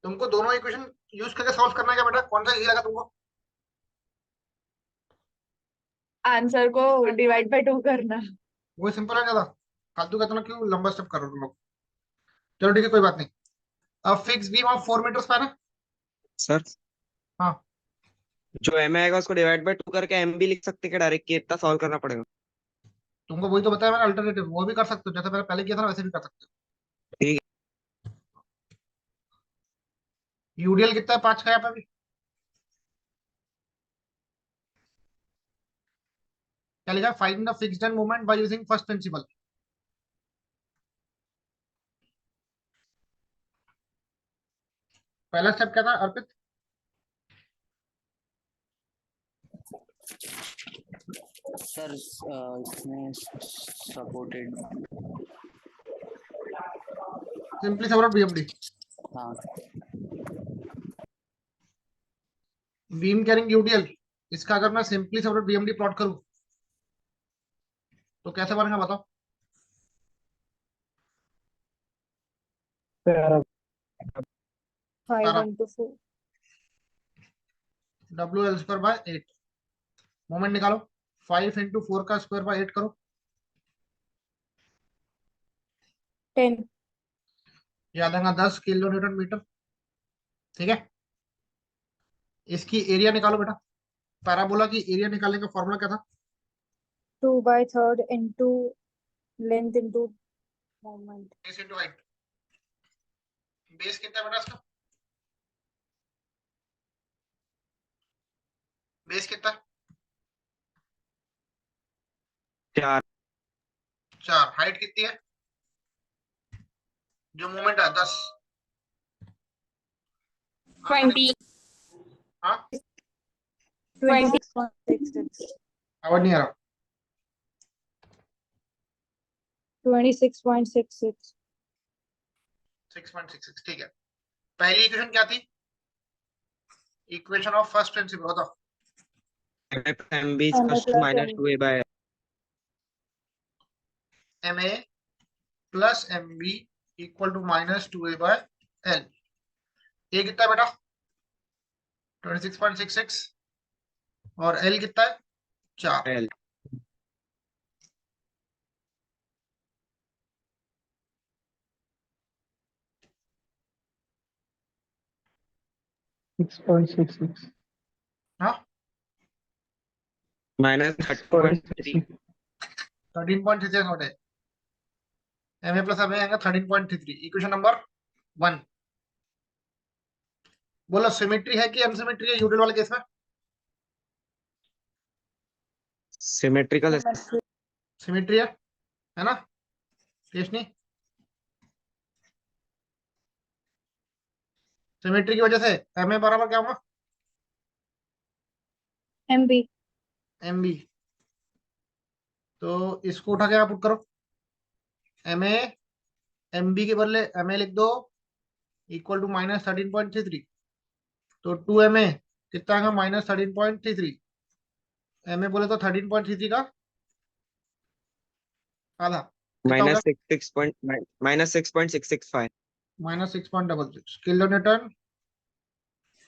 तुमको दोनों इक्वेशन यूज करके सॉल्व करना है क्या बेटा? कौन सा इजी लगा तुमको? आंसर को डिवाइड बाय 2 करना। वही सिंपल है ज्यादा। फालतू का इतना क्यों लंबा स्टेप कर रहे हो तुम लोग? चलो ठीक है, कोई बात नहीं। अब fix beam of 4 metre span है। सर हाँ, जो एम ए आएगा उसको डिवाइड बाय 2 करके एम भी लिख सकते हैं डायरेक्ट, कि इतना सॉल्व करना पड़ेगा? तुमको वही तो बताया मैंने, अल्टरनेटिव वो भी कर सकते हो, जैसे मैंने पहले किया था ना वैसे भी कर सकते ठीक हो। यूडीएल कितना है 5 का यहाँ पे भी? क्या लिखा है? Find the fixed end moment by using first principle. पहला स्टेप क्या था अर्पित? सर इसमें सपोर्टेड। Simply supported BMD. हाँ बीम कैरिंग यूडीएल, इसका अगर मैं सिंपली सपोर्टेड बीएमडी प्लॉट करूं तो कैसे बनेगा बताओ? सर 5 सारा into 4। WL² bye 8। मोमेंट निकालो, 5 × 4 का स्क्वायर बाय 8 करो। 10. याद आएगा 10 किलो न्यूटन मीटर। ठीक है, इसकी एरिया निकालो बेटा। पैराबोला की एरिया निकालने का फॉर्मूला क्या था? 2/3 into length into moment. Base into height. Base कितना है बेटा इसका? बेस कितना? 4 4। हाइट कितनी है? जो मोमेंट है 10। 20. हाँ, 26.66. आवाज नहीं आ रहा। 26.66. 6.66। ठीक है, पहली इक्वेशन क्या थी? इक्वेशन ऑफ फर्स्ट प्रिंसिपल बताओ। MB is equals to minus 2A by L. MA plus MB equal to -2A/L। ये कितना है बेटा? 26.66। और L कितना है? 4। L. 6.66. हाँ, Minus 30.3. 13.36 होते हैं। MA प्लस MA आएगा 13.33। Equation number 1। बोलो सिमेट्री है कि अनसिमेट्री है यूडियल वाले केस में? Symmetrical है। सिमेट्री है ना केस? नहीं, सिमेट्री की वजह से MA बराबर क्या होगा? MB. MB। तो इसको उठा के आप पुट करो। MA MB के बदले MA लिख दो इक्वल टू -13.33। तो 2MA कितना आएगा? -13.33। MA बोले तो 13.33 का आधा कितना होगा? Minus 6.665 -6.66 kilo newton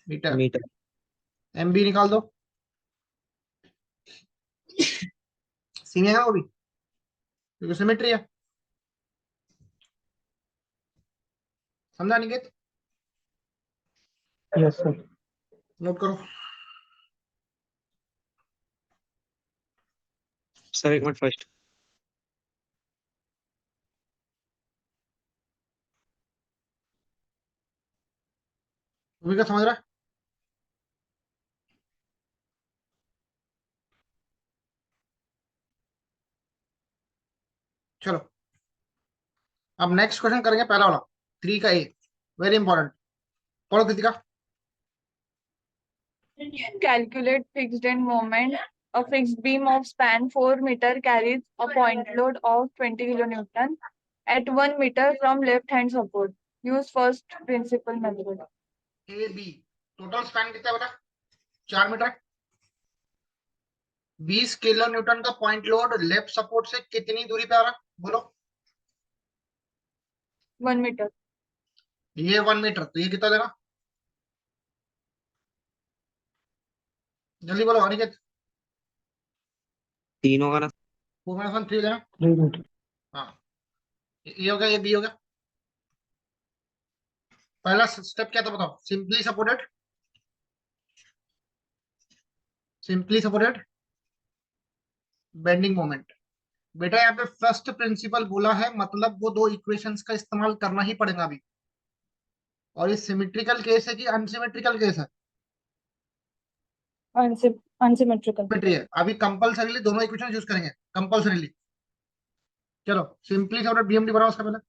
metre. meter. MB निकाल दो। सीमे है वो भी क्योंकि सिमेट्री है। समझा निकेत? Yes, sir. नोट करो। Sir, एक मिनट first. तुम्हें क्या समझ रहा है? चलो, अब नेक्स्ट क्वेश्चन करेंगे पहला वाला 3 का ए। Very important. पढ़ो Kritika. Calculate fixed end moment. A fixed beam of span 4 meter carries a point load of 20 kilonewton at 1 meter from left hand support. Use first principle method. A B total span कितना है बेटा? 4 metre. 20 kilo newton का point load left support से कितनी दूरी पे आ रहा? बोलो। 1 meter. ये 1 मीटर, तो ये कितना देगा? जल्दी बोलो अनिकेत। 3 होगा ना? 4 - 1 3 देना। 3 meter. हाँ, ये हो गया, ये बी हो गया। पहला स्टेप क्या था बताओ? Simply supported bending moment. बेटा यहाँ पे फर्स्ट प्रिंसिपल बोला है, मतलब वो दो इक्वेशंस का इस्तेमाल करना ही पड़ेगा अभी। और ये सिमेट्रिकल केस है कि अनसिमेट्रिकल केस है? Unsymmetrical. सिमेट्री है। अभी कंपल्सरीली दोनों इक्वेशन यूज करेंगे कंपल्सरीली। चलो सिंपली सपोर्टेड बीएमडी बनाओ उसका पहले।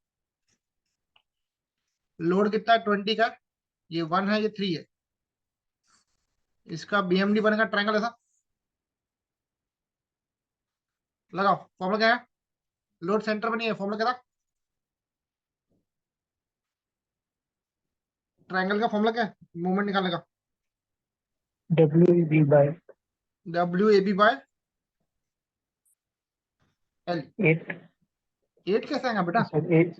लोड कितना है? 20 का। ये 1 है, ये 3 है। इसका बीएमडी बनेगा ट्रायंगल ऐसा। लगाओ फॉर्मूला क्या है? लोड सेंटर में नहीं है, फॉर्मूला क्या था? ट्रायंगल का फॉर्मूला क्या है मूवमेंट निकालने का? WEB by WAB/L। 8. 8 कैसे आएगा बेटा? Sir, 8.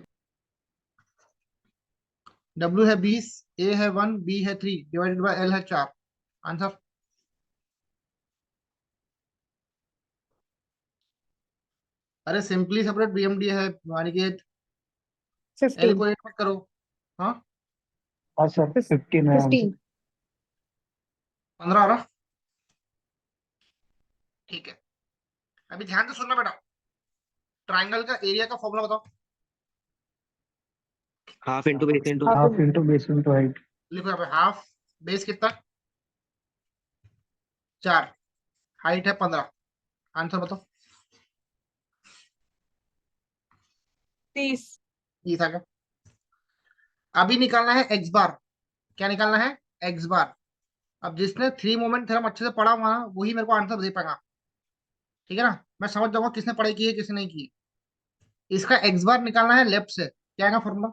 W है 20, A है 1, B है 3 डिवाइडेड बाय L है 4। आंसर। अरे सिंपली सेपरेट बीएमडी है अनिकेत। एल 15 को 8 मत करो। हाँ हाँ सर 15 है 15 15 आ रहा। ठीक है, अभी ध्यान से सुनना बेटा। ट्राइंगल का एरिया का फॉर्मूला बताओ। Half into base into half into base into height. लिखो यहाँ पे हाफ, बेस कितना 4, हाइट है 15। आंसर बताओ। 30। ये था क्या? अभी निकालना है एक्स बार। क्या निकालना है? एक्स बार। अब जिसने 3 मोमेंट थ्योरम अच्छे से पढ़ा हुआ है वही मेरे को आंसर दे पाएगा। ठीक है ना, मैं समझ जाऊंगा किसने पढ़ाई की है किसने नहीं की है। इसका एक्स बार निकालना है लेफ्ट से। क्या है formula?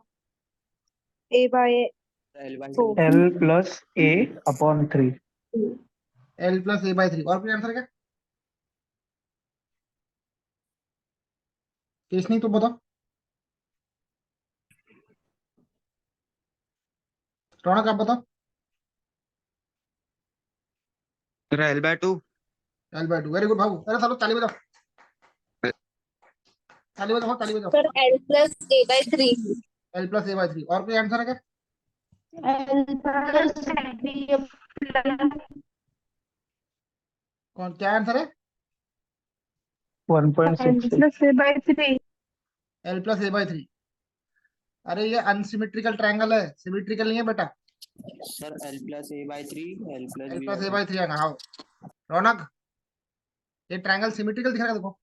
A by L by 4 L plus A upon 3। L plus A by 3। और कोई आंसर क्या? केस नहीं तो बताओ। रौनक आप बताओ। L by 2। L by 2, very good भाऊ। अरे चलो ताली बजाओ, ताली बजाओ, ताली बजाओ। Sir L plus A by 3 L plus A by 3। और कोई आंसर है क्या? L plus B कौन, क्या आंसर है? 1.66। plus A by 3 L plus A by 3। अरे ये अनसिमेट्रिकल ट्रायंगल है, सिमेट्रिकल नहीं है बेटा। Sir L plus A by 3, L plus L B plus by A 3। By 3 है ना। हाँ रौनक, ये ट्रायंगल सिमेट्रिकल दिख रहा है देखो।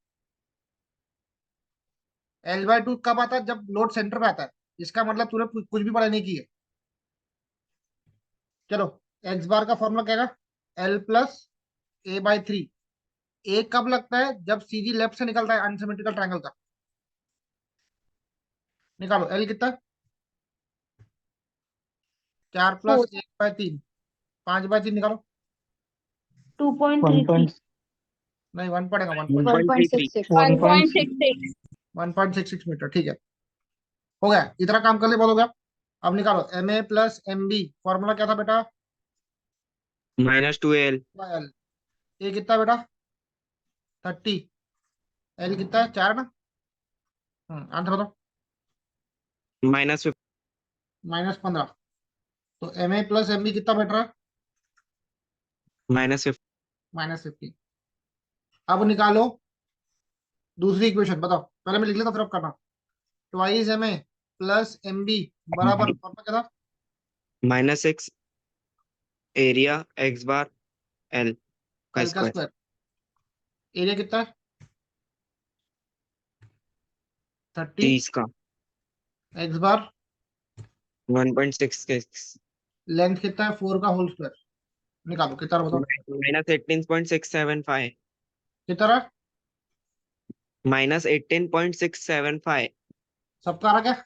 एल बाई 2 कब आता है? जब लोड सेंटर पे आता है। इसका मतलब तूने कुछ भी पढ़ाई नहीं की है। चलो, एक्स बार का फॉर्मूला क्या है? L plus A by 3। ए कब लगता है? जब सीधी लेफ्ट से निकलता है अनसिमेट्रिकल ट्रायंगल का। निकालो एल कितना है? 4 प्लस 4 1 बाई 3, 5 बाई 3 निकालो। 2.33 नहीं 1 पड़ेगा, 1.33। 1.66 1.66 1.66 मीटर। ठीक है, हो गया। इतना काम कर ले बहुत हो गया। अब निकालो M A plus M B. Formula क्या था बेटा? -2L। एल। ए कितना बेटा? 30। एल कितना है? 4 ना। आंसर बताओ। -15। -15। तो M A plus M B कितना बेटर है? -50। -50। अब निकालो दूसरी इक्वेशन। बताओ, पहले मैं लिख लेता हूँ फिर आप करना। Twice M A plus M B बराबर फॉर्मूला क्या था? -6 एरिया एक्स बार एल का एल का स्क्वायर। स्क्वायर। एरिया कितना है? 30। 30 का एक्स बार 1.66। लेंथ कितना है? 4 का होल स्क्वायर। निकालो कितना है, बताओ। -18.675। कितना है? -18.675। सबका आ रहा क्या?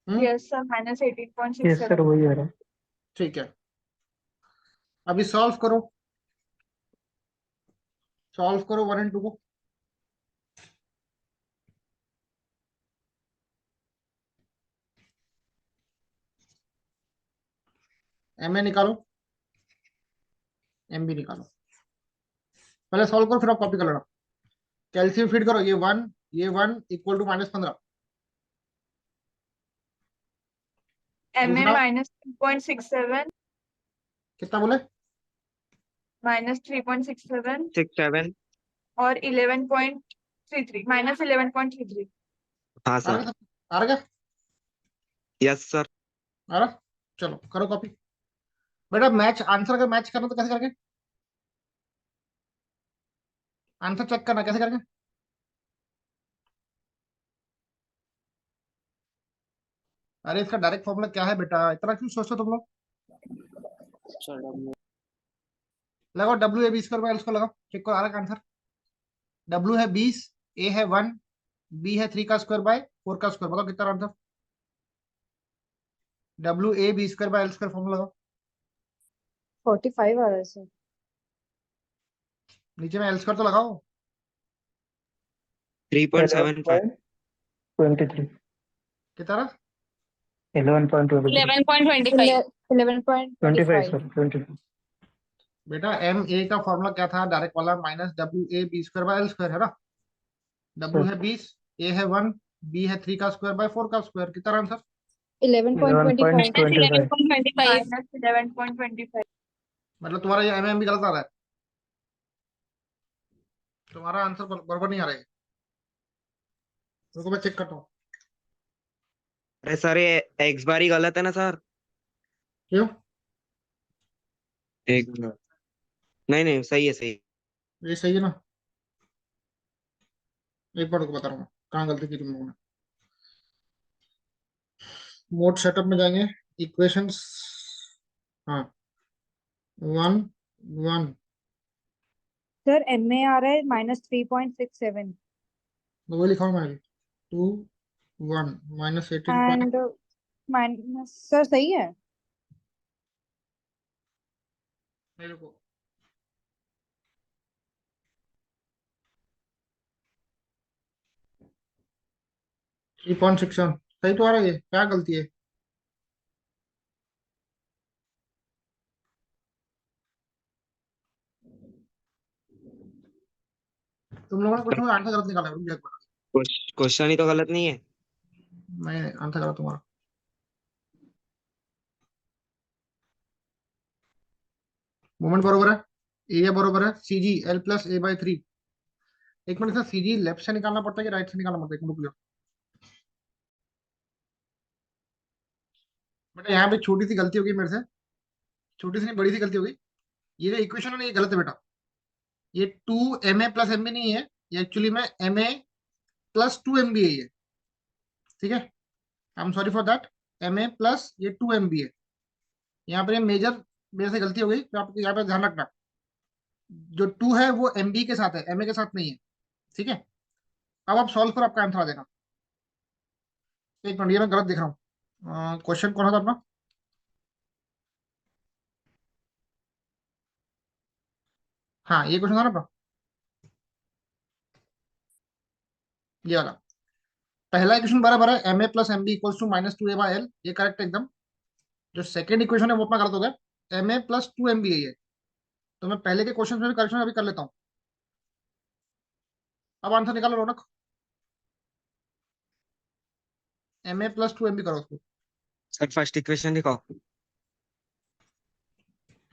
Yes, sir. Minus yes sir 18.67. वही आ रहा है। ठीक है, अभी सॉल्व करो। सॉल्व करो 1 और 2 को। एम ए निकालो, एम बी निकालो। पहले सॉल्व करो फिर आप कॉपी कर लेना। कैल्शियम फीड करो। ये 1, ये 1 इक्वल टू -15। MA दूसरा minus 2.67 कितना बोले? minus 3.67 67। और 11.33 minus 11.33. हाँ आ सर। रहा क्या? आ रहा क्या? Yes sir. आ रहा। चलो करो कॉपी। बेटा मैच आंसर का मैच करना तो कैसे करके? आंसर चेक करना कैसे करके? अरे इसका डायरेक्ट फॉर्मूला क्या है बेटा? इतना क्यों सोचते हो तुम लोग? सर W लगाओ W A B square by L square लगाओ, चेक करो आ रहा है आंसर। डब्ल्यू है 20, ए है 1, बी है 3 का स्क्वायर बाय 4 का स्क्वायर। बताओ कितना answer? W A B square by L square formula लगाओ। 45 आ रहा है सर। नीचे में एल स्क्वायर तो लगाओ। 3.75। 11.23। कितना रहा? 11.23। 11.25. 25 11.25 सर 25। बेटा एम ए का फॉर्मूला क्या था डायरेक्ट वाला, minus W A B square by L square है ना। डब्ल्यू है 20, ए है 1, बी है 3 का स्क्वायर बाय 4 का स्क्वायर, कितना आंसर? 11.25। 11.25। माइनस 11.25। मतलब तुम्हारा ये एम भी गलत आ रहा है, तुम्हारा आंसर बराबर नहीं आ रहा है। रुको मैं चेक करता हूँ। अरे सर ये एक्स बार ही गलत है ना सर? क्यों? एक मिनट। नहीं नहीं सही है सही। ये सही है ना? एक बार रुको बता रहा हूँ मैं, कहाँ गलती की तुम लोगों ने। मोड सेटअप में जाएंगे, इक्वेशंस, हाँ, 1 1, सर एम में आ रहा है -3.67 तो वही लिखा हूँ मैं अभी, 2 1 minus 18 point, and minus, sir सही है। नहीं रुको, 3.67 सही तो आ रहा है, ये क्या गलती है? तुम लोगों ने कुछ आंसर गलत निकाला है, रुक जाओ एक बार। क्वेश्चन ही तो गलत नहीं है। नहीं नहीं, आंसर गलत तुम्हारा। मोमेंट बरोबर है, एरिया बरोबर है, C G L plus A by 3। एक मिनट, सी जी लेफ्ट से निकालना पड़ता है कि राइट से निकालना पड़ता है? एक मिनट रुक जाओ बेटा, यहाँ पे छोटी सी गलती होगी मेरे से, छोटी सी नहीं बड़ी सी गलती होगी। ये जो इक्वेशन है ना, ये गलत है बेटा। ये 2 MA प्लस एम बी नहीं है, ये एक्चुअली में MA प्लस 2 MB है ये, ठीक है। I am sorry for that, MA plus ये 2 MB है। यहाँ पर ये मेजर मेरे से गलती हो गई, तो आप यहाँ पे ध्यान रखना। जो 2 है वो MB के साथ है, MA के साथ नहीं है, ठीक है। अब आप सॉल्व करो, आपका आंसर आ जाएगा। एक मिनट, ये मैं गलत देख रहा हूँ। क्वेश्चन कौन सा था अपना? हाँ, ये क्वेश्चन था ना अपना, ये वाला। पहला इक्वेशन बराबर है, MA plus MB equals to -2A/L, ये करेक्ट एकदम। जो सेकंड इक्वेशन है वो अपना गलत हो गया, MA प्लस 2 MB है ये। तो मैं पहले के क्वेश्चन में भी करेक्शन अभी कर लेता हूँ। अब आंसर निकालो रौनक, MA प्लस 2 MB करो उसको। सर फर्स्ट इक्वेशन दिखाओ।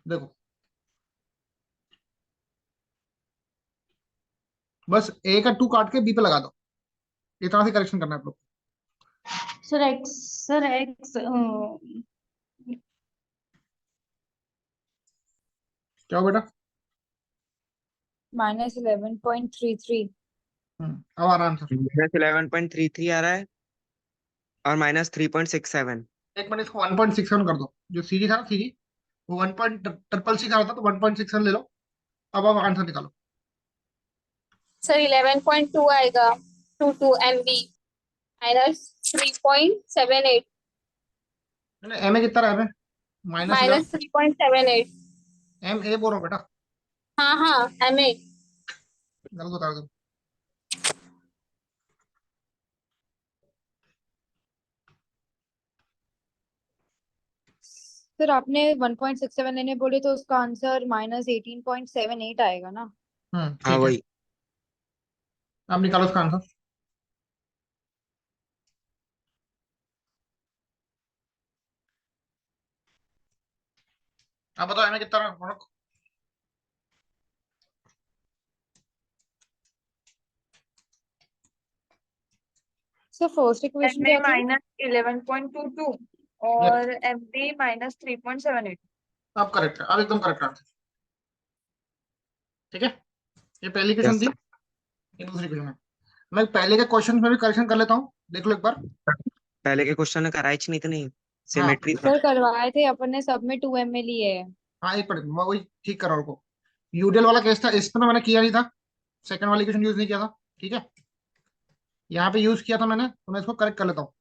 देखो, बस A का 2 काट के B पे लगा दो, इतना से करेक्शन करना है आप लोग। सर एक्स क्या हो बेटा? -11.33। अब आ रहा आंसर। -11.33 आ रहा है और -3.67। एक मिनट, इसको 1.67 कर दो। जो सीजी था ना, सीजी वो 1.666 का होता, तो 1.67 ले लो। अब आप आंसर निकालो। सर 11.2 आएगा, 22 MB -3.78 MA कितना रहा है? -11 -3.78। MA बोल रहा हूँ बेटा, हाँ हाँ MA। गलत बता दो। सर आपने 1.67 लेने बोले तो उसका आंसर -18.78 आएगा ना। हाँ ठीक है, वही। अब निकालो उसका आंसर। अब बताओ MA कितना रहा रौनक? सर फर्स्ट इक्वेशन MA क्या थी? -11.22 Yes, और MB -3.78। अब करेक्ट है, अब एकदम करेक्ट आंसर, ठीक है। ये पहली क्वेश्चन यस थी, सर। ये दूसरी क्वेश्चन है। मैं पहले के क्वेश्चन में भी करेक्शन कर लेता हूँ, देख लो एक बार। पहले के क्वेश्चन ने कराई नहीं तो नहीं, हाँ सिमेट्री था। सर करवाए थे अपन ने, सब में 2 MA लिए है। हाँ, एक मिनट, मैं वही ठीक कर रहा हूँ। यूडियल वाला केस था, इस पर तो मैंने किया नहीं था, सेकंड वाली क्वेश्चन यूज नहीं किया था, ठीक है। यहाँ पे यूज किया था मैंने, तो मैं इसको करेक्ट कर लेता हूँ।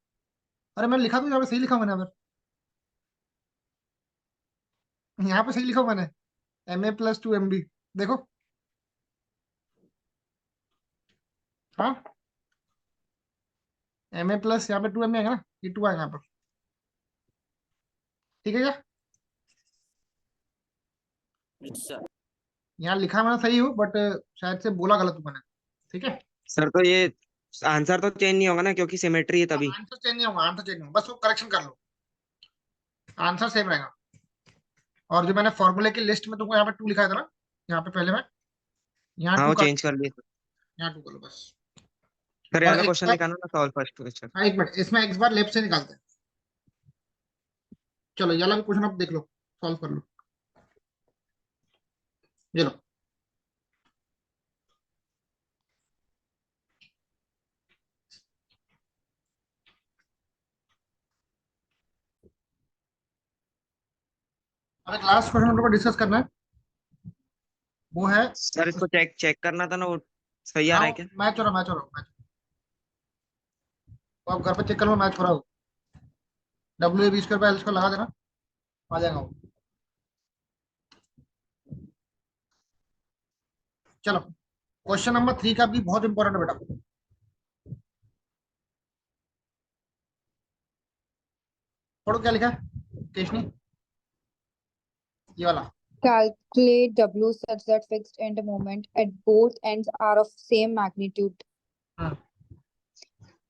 अरे मैंने लिखा तो यहाँ पे सही लिखा मैंने, यहाँ पे सही लिखा मैंने, MA प्लस 2 MB, देखो। हाँ, MA प्लस यहाँ पे 2 MB आएगा ना, ये 2 आएगा यहाँ पर, ठीक है क्या? सर यहाँ लिखा मैंने सही हो, बट शायद से बोला गलत मैंने। ठीक है, सर तो ये आंसर तो चेंज नहीं होगा ना, क्योंकि सिमेट्री है तभी। आंसर चेंज नहीं होगा, आंसर चेंज नहीं होगा, बस वो करेक्शन कर लो, आंसर सेम रहेगा। और जो मैंने फॉर्मूले की लिस्ट में तुमको यहाँ पे 2 लिखा था ना, यहाँ पे पहले में, यहाँ हाँ 2 वो कर, चेंज कर लिए। यहाँ 2 कर लो बस। सर ये और वाला एक क्वेश्चन बार, निकालना ना, सॉल्व फर्स्ट क्वेश्चन। हाँ 1 मिनट, इसमें एक बार लेफ्ट से निकालते हैं। चलो ये वाला भी क्वेश्चन आप देख लो, सॉल्व कर लो। ये लो, अब एक लास्ट क्वेश्चन हम लोग को डिस्कस करना है, वो है, सर इसको चेक चेक करना था ना, वो सही आ हाँ रहा है क्या? मैच हो रहा, मैच हो रहा, मैच। तो आप घर पे चेक कर लो, मैच हो रहा हो, WA 20 का एल लगा देना, आ जाएगा वो। चलो क्वेश्चन नंबर 3 का भी बहुत इंपॉर्टेंट है बेटा, पढ़ो क्या लिखा है केशनी, ये वाला। Calculate W such that fixed end moment at both ends are of same magnitude. हाँ,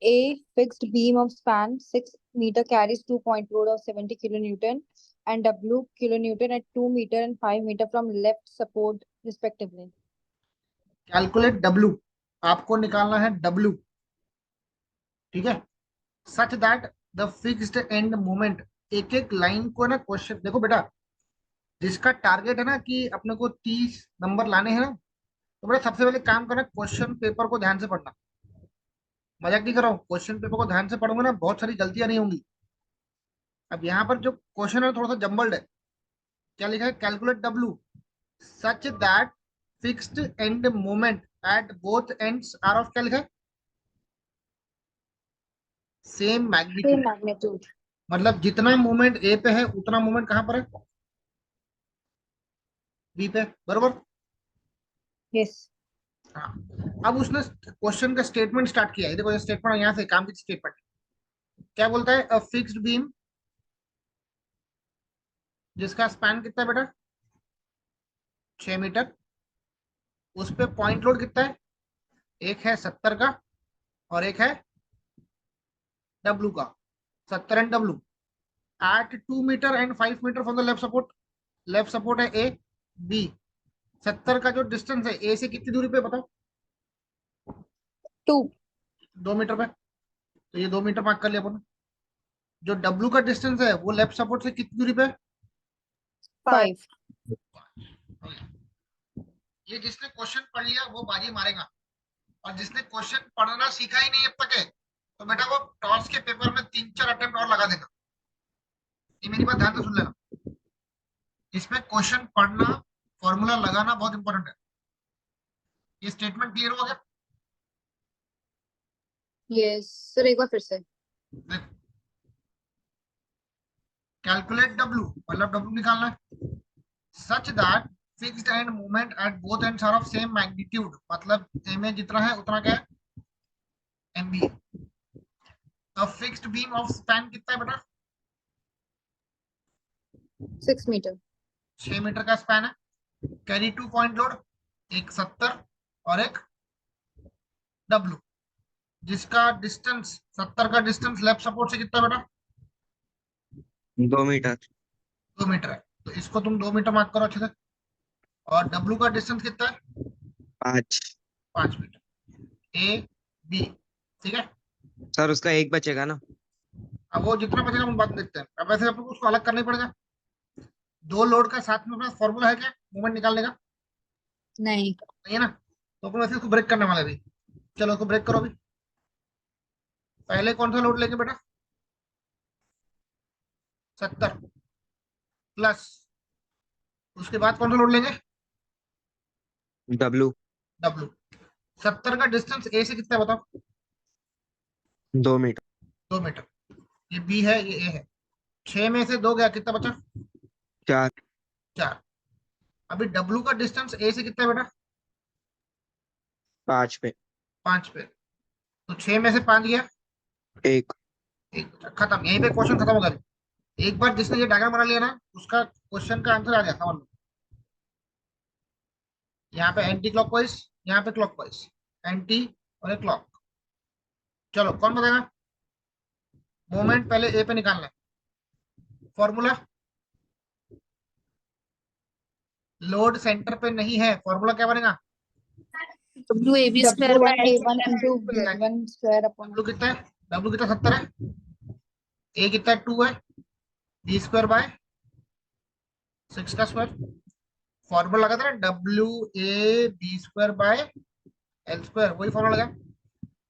A fixed beam of span 6 meter carries 2 point load of 70 kilonewton and W kilonewton at 2 meter and 5 meter from left support respectively. Calculate W, आपको निकालना है W, ठीक है, such that the fixed end moment, एक एक line को ना question देखो बेटा, जिसका टारगेट है ना कि अपने को 30 नंबर लाने हैं ना, तो बेटा सबसे पहले काम करना, क्वेश्चन पेपर को ध्यान से पढ़ना। मजाक नहीं कर रहा हूँ, क्वेश्चन पेपर को ध्यान से पढ़ोगे ना, बहुत सारी गलतियां नहीं होंगी। अब यहाँ पर जो क्वेश्चन है थोड़ा सा जम्बल्ड है। क्या लिखा है, calculate W such that fixed end moment at both ends are of, क्या लिखा है, सेम Same मैग्नीट्यूड। magnitude. मतलब जितना मूवमेंट ए पे है उतना मूवमेंट कहाँ पर है, बी पे, बरोबर। Yes. हाँ, अब उसने क्वेश्चन का स्टेटमेंट स्टार्ट किया है, देखो ये स्टेटमेंट यहाँ से काम की स्टेटमेंट क्या बोलता है, अ फिक्स्ड बीम जिसका स्पैन कितना है बेटा, 6 मीटर, उस पे पॉइंट लोड कितना है, एक है 70 का और एक है W का, 70 and W at 2 metre and 5 metre from the left support, left support है A, B, 70 का जो डिस्टेंस है A से कितनी दूरी पे बताओ, 2. 2 मीटर पे, तो ये 2 मीटर मार्क कर लिया अपन। जो W का डिस्टेंस है वो लेफ्ट सपोर्ट से कितनी दूरी पे है, 5. ये जिसने क्वेश्चन पढ़ लिया वो बाजी मारेगा, और जिसने क्वेश्चन पढ़ना सीखा ही नहीं अब तक है, तो बेटा वो टॉस के पेपर में 3-4 अटेम्प्ट और लगा देगा। ये मेरी बात ध्यान से सुन लेना, इसमें क्वेश्चन पढ़ना, फॉर्मूला लगाना बहुत इंपॉर्टेंट है। ये स्टेटमेंट क्लियर हो गया, Yes. सर एक बार फिर से. कैलकुलेट W, मतलब W निकालना है, such that fixed end movement at both ends are of same magnitude, मतलब ए में जितना है उतना क्या है, MB। अब फिक्स्ड बीम ऑफ स्पैन कितना है बेटा, 6 meter. 6 मीटर का स्पैन है, कैरी 2 पॉइंट लोड, एक 70 और एक W, जिसका डिस्टेंस 70 का डिस्टेंस लेफ्ट सपोर्ट से कितना बेटा, 2 मीटर। 2 मीटर है, तो इसको तुम 2 मीटर मार्क करो अच्छे से। और W का डिस्टेंस कितना है, 5। 5 मीटर, A B, ठीक है। सर उसका एक बचेगा ना। अब वो जितना बचेगा हम बात देखते हैं, अब वैसे आपको उसको अलग करना ही पड़ेगा। 2 लोड का साथ में अपना फॉर्मूला है क्या मूवमेंट निकालने का, नहीं. नहीं है ना, तो अपन वैसे इसको ब्रेक करने वाले भी। चलो इसको ब्रेक करो अभी, पहले कौन सा लोड लेंगे बेटा, 70 प्लस, उसके बाद कौन सा लोड लेंगे, W। W। 70 का डिस्टेंस A से कितना है बताओ, 2 मीटर। 2 मीटर, ये B है ये A है, 6 में से 2 गया, कितना बचा, 4। 4। अभी W का डिस्टेंस A से कितना है बेटा, 5 पे 5 पे, तो 6 में से 5 गया, 1। एक बचा, खत्म, यहीं पे क्वेश्चन खत्म हो गया। एक बार जिसने ये डायग्राम बना लिया ना, उसका क्वेश्चन का आंसर आ गया, समझ लो। यहाँ पे एंटी क्लॉकवाइज, यहाँ पे क्लॉकवाइज, एंटी और एक क्लॉक। चलो कौन बताएगा? मोमेंट पहले ए पे निकालना है। फॉर्मूला, लोड सेंटर पे नहीं है, फॉर्मूला क्या बनेगा? WAB square by W1 A1 into B1 square upon W कितना है? डब्लू कितना 70 है, ए कितना है 2 है, बी स्क्वायर बाय 6 का स्क्वायर। फॉर्मूला लगा था ना, W A B square by L square, वही फॉर्मूला लगा।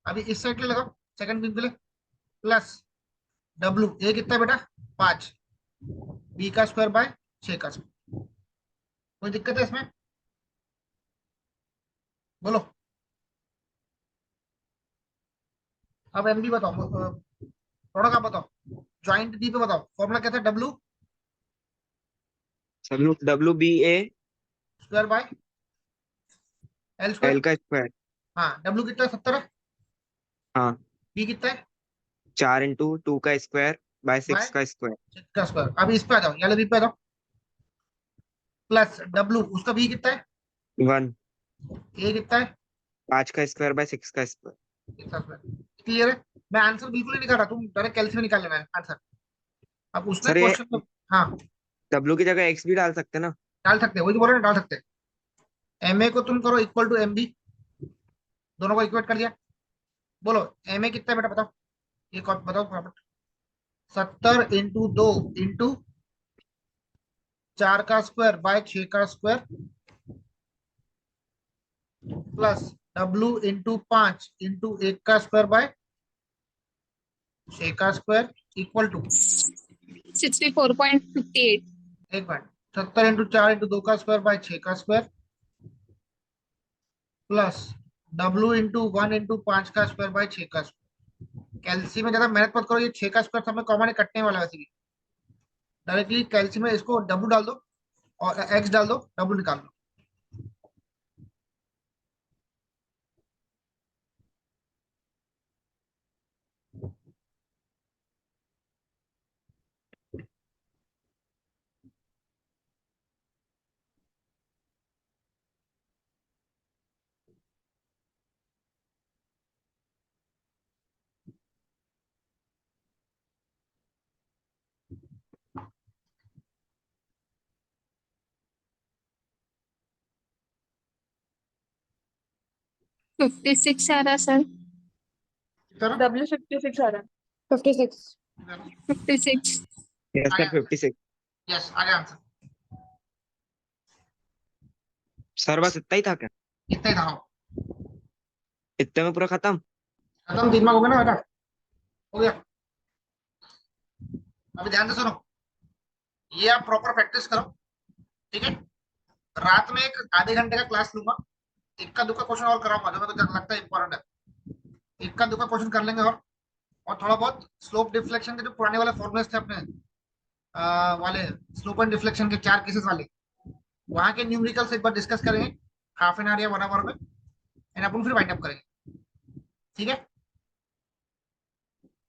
अभी इस साइड के लिए लगाओ, सेकंड बीम के लिए, प्लस डब्ल्यू ए कितना है बेटा 5, बी का स्क्वायर बाय 6 का स्क्वायर। कोई दिक्कत है इसमें? बोलो। अब एम बी बताओ, थोड़ा का बताओ, ज्वाइंट डी पे बताओ, फॉर्मूला क्या था? W WBA square by L square. L का स्क्वायर। हाँ, डब्ल्यू कितना है 70 है, हाँ, बी कितना है 4 इंटू 2 का स्क्वायर बाय बाय 6 का स्क्वायर। 6 का स्क्वायर। अभी इस पे आ जाओ, येलो बी पे आ जाओ, प्लस डब्ल्यू उसका बी कितना है, 1, ए कितना है 5 का स्क्वायर बाय 6 का स्क्वायर। क्लियर है? मैं आंसर बिल्कुल नहीं निकाल रहा, तुम डायरेक्ट कैलसी में निकाल लेना है आंसर। अब उसने सर ये क्वेश्चन, हाँ W की जगह X भी डाल सकते हैं ना? डाल सकते हैं, वही तो बोल रहे हैं, डाल सकते हैं। एम ए को तुम करो इक्वल टू एम बी, दोनों को इक्वेट कर दिया। बोलो एम ए कितना है बेटा, बताओ, ये बताओ फटाफट। 70 इंटू 2 इंटू 4 का स्क्वायर बाय 6 का square, plus W into 5 into 1 का स्क्वायर बाय 6 का स्क्वायर, इक्वल टू 64.58. एक मिनट, 70 इंटू 4 इंटू 2 का स्क्वायर बाय 6 का square, plus W into 1 into 5 का स्क्वायर बाय 6 का स्क्वायर। कैल्सी में ज्यादा मेहनत मत करो, ये 6 का स्क्वायर हमें कॉमन कटने वाला है वैसे भी। डायरेक्टली कैल्सी में इसको डब्ल्यू डाल दो और एक्स डाल दो, डब्ल्यू निकाल दो। फिफ्टी सिक्स आ रहा सर. W56 आ रहा है. 56. 56. Yes sir, 56। यस, आ गया आंसर। सर बस इतना ही था क्या? इतना ही था, इतने में पूरा खत्म? खत्म। 3 मार्क हो गया ना बेटा, हो गया। अभी ध्यान से सुनो, ये आप प्रॉपर प्रैक्टिस करो, ठीक है? रात में एक आधे घंटे का क्लास लूंगा, इक्का दुक्का क्वेश्चन और कराऊंगा जो मेरे को लगता है इंपॉर्टेंट है। इक्का दुक्का क्वेश्चन कर लेंगे, और थोड़ा बहुत स्लोप डिफ्लेक्शन के जो पुराने वाले फॉर्मुलेस थे अपने वाले, स्लोप एंड डिफ्लेक्शन के 4 केसेस वाले, वहां के न्यूमेरिकल्स एक बार डिस्कस करेंगे हाफ एन आवर या 1 आवर में, एंड अपन फिर वाइंड अप करेंगे, ठीक है?